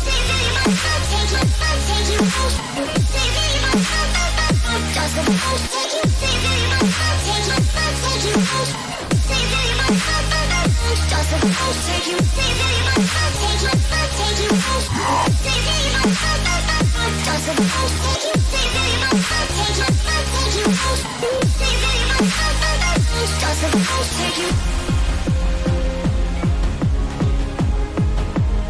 you feel your bones start to shake? Do you feel the earthquake? Do you feel your bones take you? Take you? Do you feel your bones? Does the bones take you? Do you feel your bones take you? Take you? Do you feel your bones? Does the bones take you? Do you feel your bones take you? Take you? Do you feel your bones? Does the bones take you? Do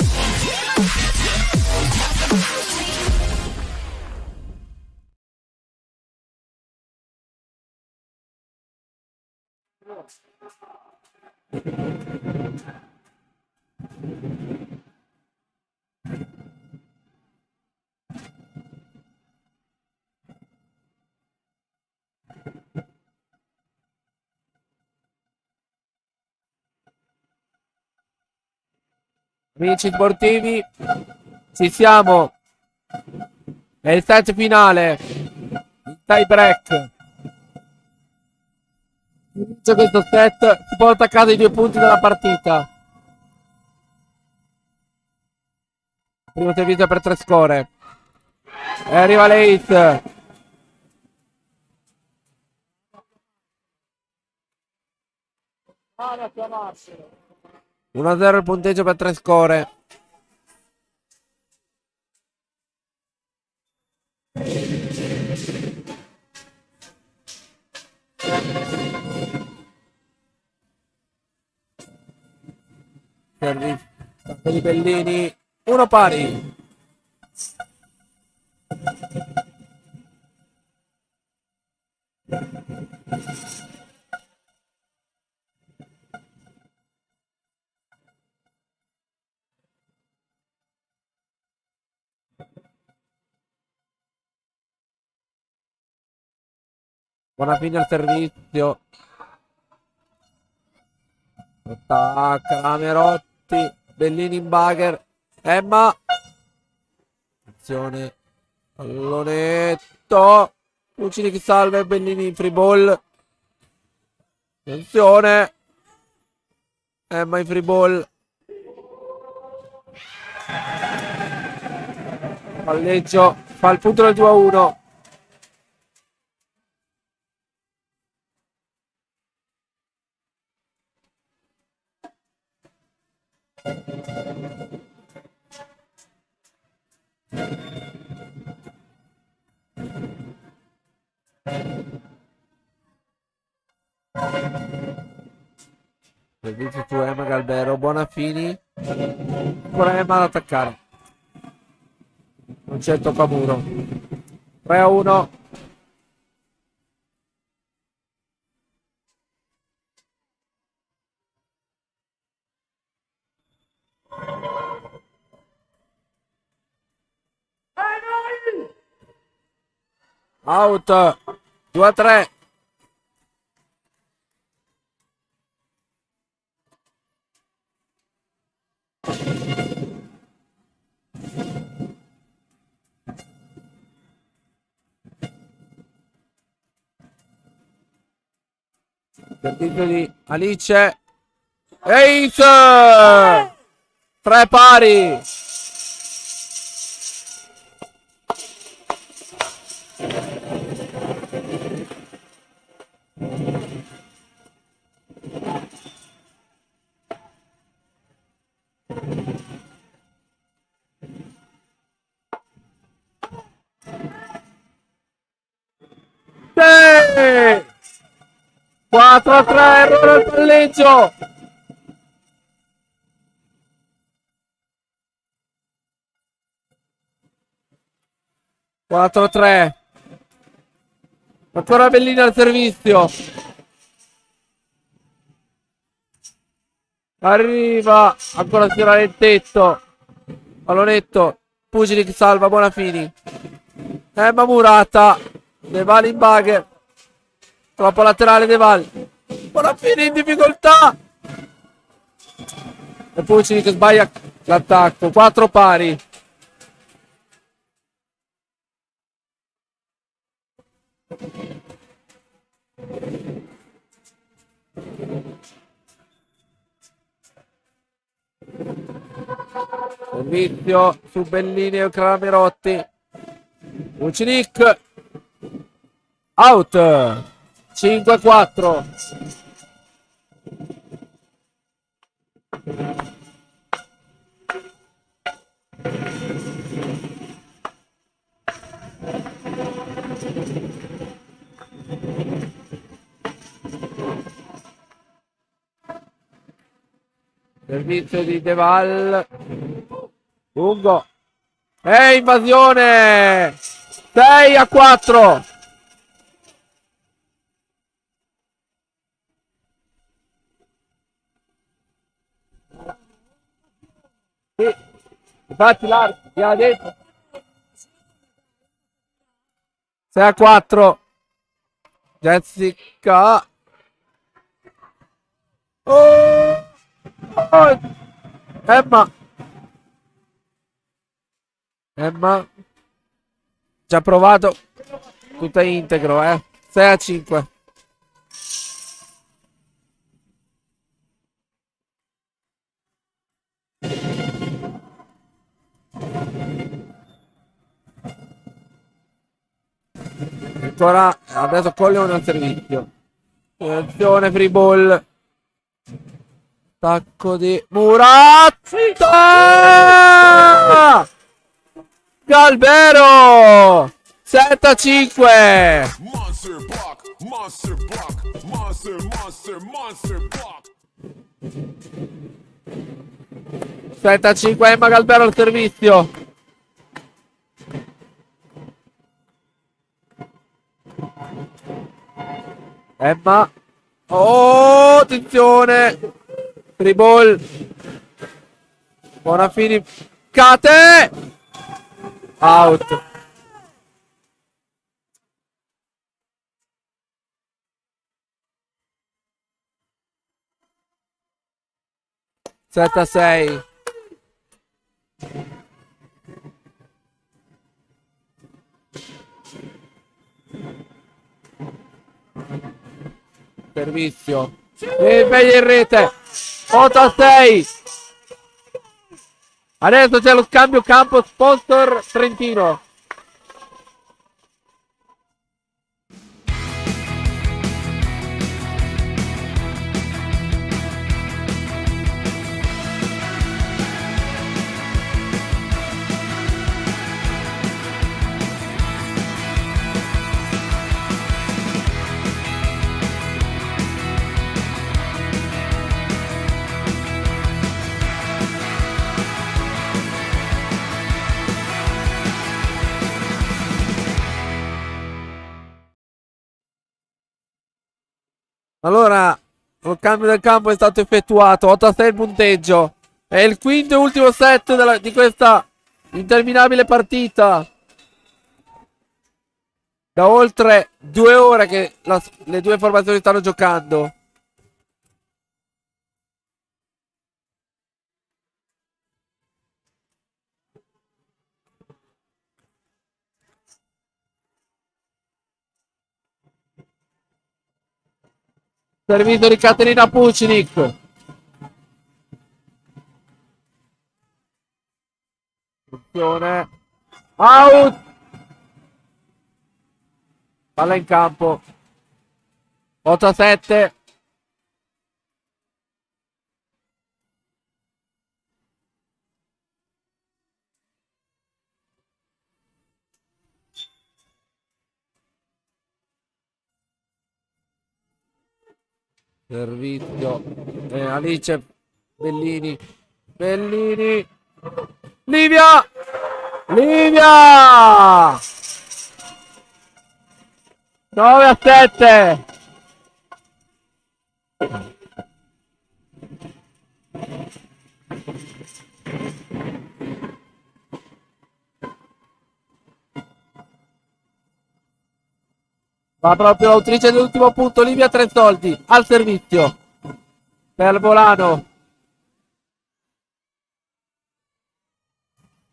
you feel your bones take you? Take you? Do you feel your bones? Does the bones take you? Amici sportivi, ci siamo. È il set finale. Il tie break. Inizio questo set, si porta a casa i 2 punti della partita. Primo servizio per 3 score. E arriva l'Ace. Mano a chiamarselo. 1-0 il punteggio per 3 score. Servizio per i Bellini. 1 pari. Buona fine al servizio. Attacca Camerotti. Bellini in bagger. Emma. Attenzione. Pallonetto. Lucini che salva e Bellini in free ball. Attenzione. Emma in free ball. Palleggio fa il punto del 2-1. Servizio su Emma Galbero, Bonafini. Ancora Emma ad attaccare. Non c'è il toccamuro. 3-1. Out. 2-3. Servizio di Alice. Ace! 3 pari. Sì! 4-3, errore al palleggio. Quattro tre. Ancora Bellini al servizio. Arriva. Ancora a tirare il tetto. Pallonetto. Pugilic salva Bonafini. Emma Murata. De Val in baghe. Troppo laterale De Val. Bonafini in difficoltà. E Pugilic sbaglia l'attacco. 4 pari. Servizio su Bellini e Clamerotti. Vucinic. Out. 5-4. Servizio di De Val. Lungo. E invasione. 6-4. Sì. Infatti l'arco mi ha detto 6-4. Jessica. Oh. Oh. Emma ci ha provato tutta integro, 6-5. Ancora adesso Colleone al servizio. Attenzione, free ball. Attacco di Murata! Galbero! 7-5! Monster block, monster block, monster block. 7-5, Emma Galbero al servizio. Emma. Oh, attenzione. Free ball. Bonafini. Cate. Out. Sette a 6. Servizio. E Beglia in rete. 8 a 6. Adesso c'è lo scambio campo sponsor Trentino. Allora, lo cambio del campo è stato effettuato. 8-6 il punteggio. È il quinto e ultimo set di questa interminabile partita. Da oltre 2 ore che le due formazioni stanno giocando. Servizio di Caterina Pucinic. Attenzione. Out. Palla in campo. 8-7. Servizio. Alice Bellini. Bellini. Livia. Livia. 9-7. Va proprio l'autrice dell'ultimo punto, Livia Trentoldi, al servizio per Volano.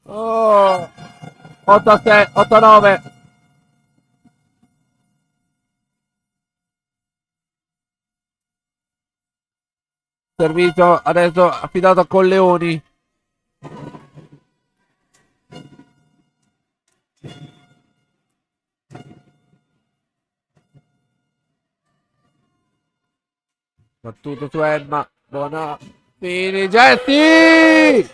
Oh, 8-6, 8-9. Servizio adesso affidato a Colleoni. Battuto su Emma. Buona. Fini. Jessie.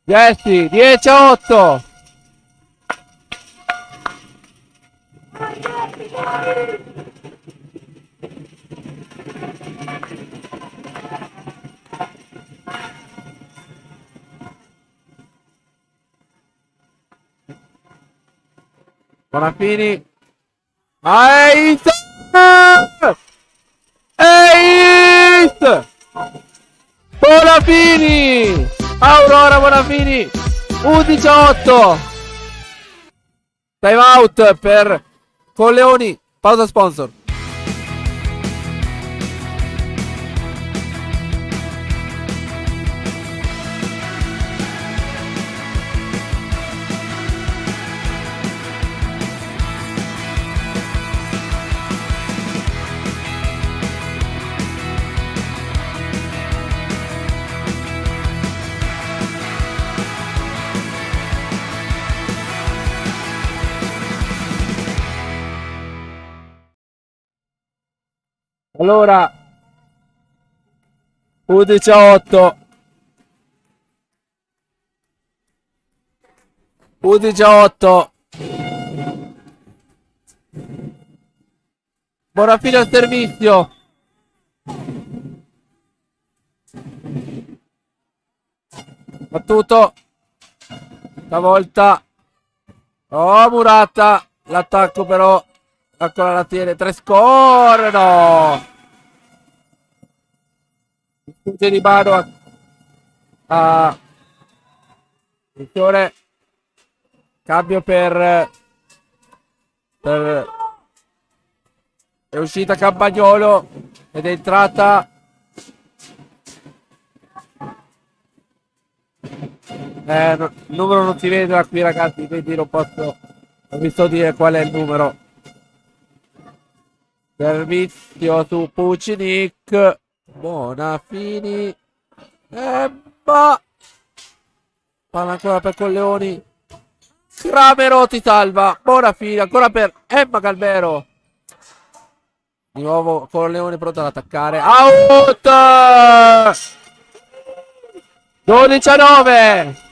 Jessie. 10-8. Bonafini. Ace! Ace! Bonafini! Aurora Bonafini! U18! Time out per Colleoni. Pausa sponsor. Allora, U18. U18. Bonafini al servizio. Battuto. Stavolta. Oh, Murata. L'attacco però. Ancora la tiene. 3 score. No. Sfugge di mano a Attenzione. Cambio per è uscita Campagnolo ed è entrata il numero non si vede da qui, ragazzi, quindi non vi so dire qual è il numero. Servizio su Pucinic. Bonafini. Emma. Palla ancora per Colleoni. Cramerotti salva. Bonafini ancora per Emma Calvero. Di nuovo Colleoni pronto ad attaccare. Out! 12-9.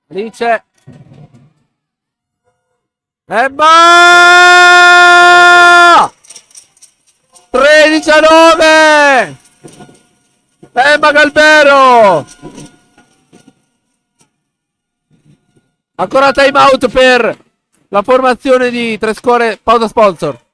Alice. Emma! 13-9. Emma Calvero. Ancora time out per la formazione di Trescore. Pausa sponsor.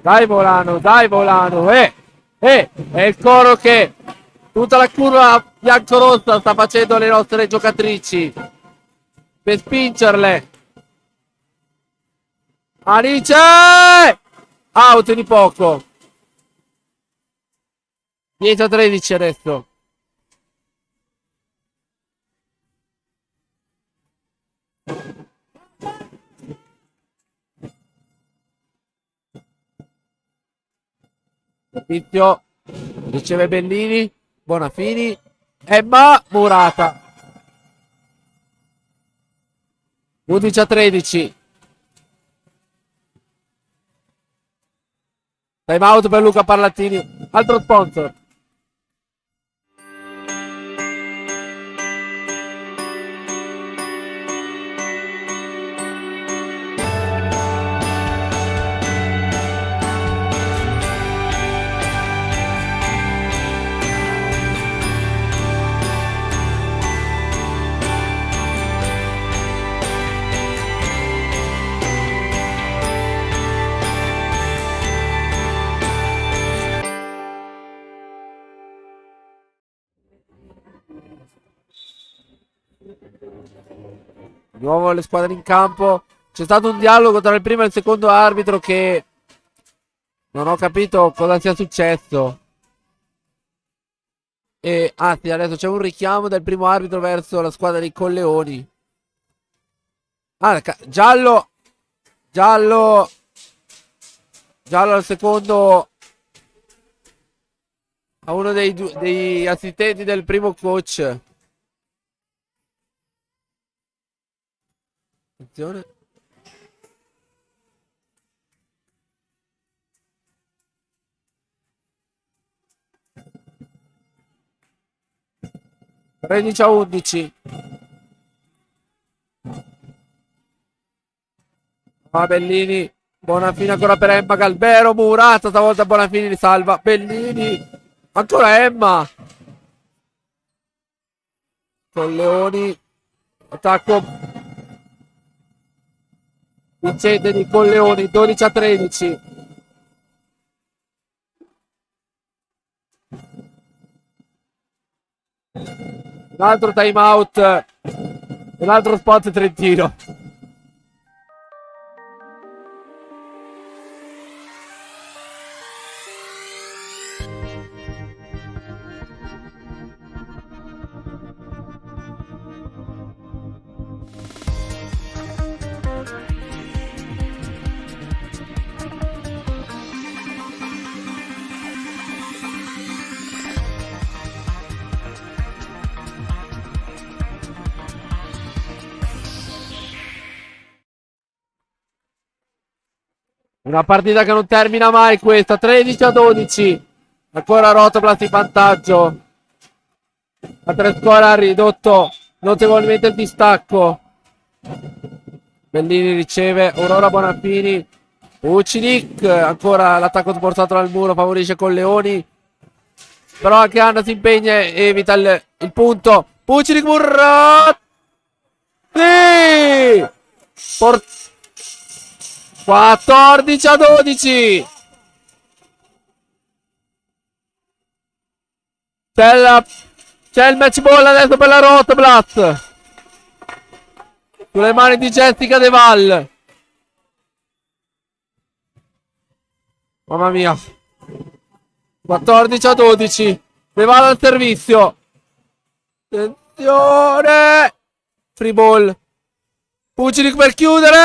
Dai Volano, dai Volano, è il coro che tutta la curva biancorossa sta facendo le nostre giocatrici per spingerle. Alice! Out di poco. 10-13 adesso. Servizio, riceve Bellini, Bonafini, Emma Murata. 11-13. Time out per Luca Parlattini, altro sponsor. Di nuovo le squadre in campo. C'è stato un dialogo tra il primo e il secondo arbitro che non ho capito cosa sia successo. E anzi, adesso c'è un richiamo del primo arbitro verso la squadra dei Colleoni. Ah, giallo al secondo, a uno dei assistenti del primo coach. Attenzione. Tredici a 11. Bellini. Bonafini ancora per Emma Calvero. Murata, stavolta Bonafini li salva. Bellini. Ancora Emma. Colleoni. Attacco vincente di Colleoni. 12 a 13. Un altro time out. Un altro spot Trentino. Una partita che non termina mai questa. 13 a 12. Ancora Rotoblast in vantaggio. La Trescore ha ridotto notevolmente il distacco. Bellini riceve. Aurora Bonafini Vucinic, ancora l'attacco portato dal muro, favorisce con Leoni. Però anche Anna si impegna e evita il punto. Vucinic, Murrat. Sì! 14-12. C'è il match ball adesso per la Rotblast. Sulle mani di Jessica De Val. Mamma mia. 14-12. De Val al servizio. Attenzione. Free ball. Vucinic per chiudere.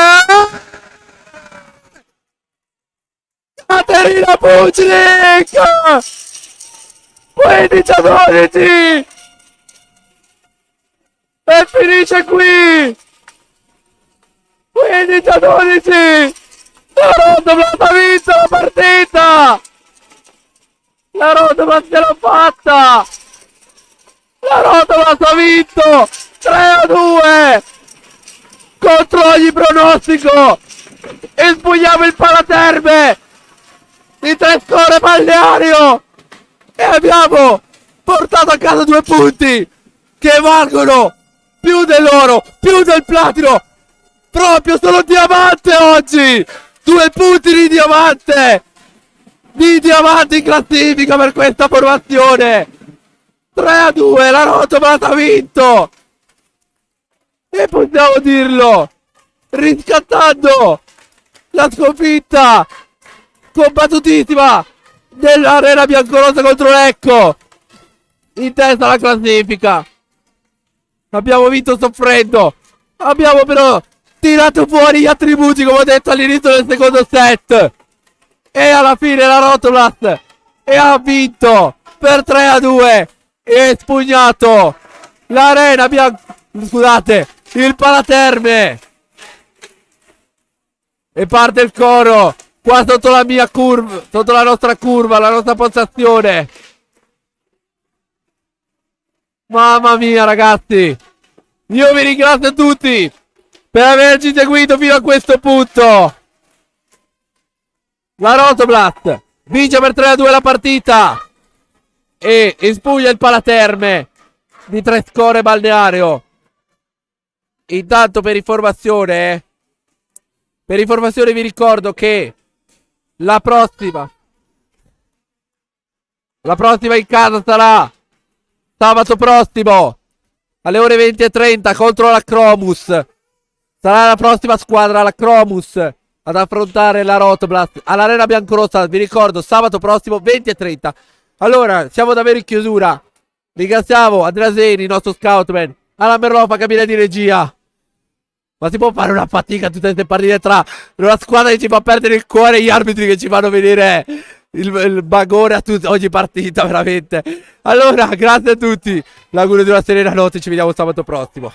Caterina Vucinic. 15-12. E finisce qui. 15-12. La Rotblast ha vinto la partita. La Rotblast ce l'ha fatta. La Rotblast ha vinto 3-2 contro ogni pronostico. Espugniamo il Palaterme di Trescore Balneario e abbiamo portato a casa 2 punti che valgono più dell'oro, più del platino. Proprio solo diamante oggi. 2 punti di diamante. Di diamante in classifica per questa formazione. 3-2, la Rotblast ha vinto. E possiamo dirlo, riscattando la sconfitta combattutissima dell'Arena Biancorossa contro Lecco. In testa alla classifica. Abbiamo vinto soffrendo. Abbiamo però tirato fuori gli attributi, come ho detto all'inizio del secondo set. E alla fine la Rotblast ha vinto per 3-2 e espugnato l'Arena Scusate, il Palaterme. E parte il coro qua sotto la mia curva, sotto la nostra curva, la nostra postazione. Mamma mia ragazzi, io vi ringrazio tutti per averci seguito fino a questo punto. La Rotblast vince per 3-2 la partita e espugna il Palaterme di Trescore Balneario. Intanto per informazione vi ricordo che la prossima in casa sarà sabato prossimo alle ore 20:30 contro la Cromus. Sarà la prossima squadra, la Cromus, ad affrontare la Rotblast all'Arena Biancorossa. Vi ricordo, sabato prossimo 20:30. Allora, siamo davvero in chiusura. Ringraziamo Andrea Zeni, il nostro scoutman, Alla Merlofa, cabina di regia. Ma si può fare una fatica tutte queste partite tra una squadra che ci fa perdere il cuore e gli arbitri che ci fanno venire il bagone a ogni partita, veramente. Allora, grazie a tutti. L'augurio di una serena notte, ci vediamo sabato prossimo.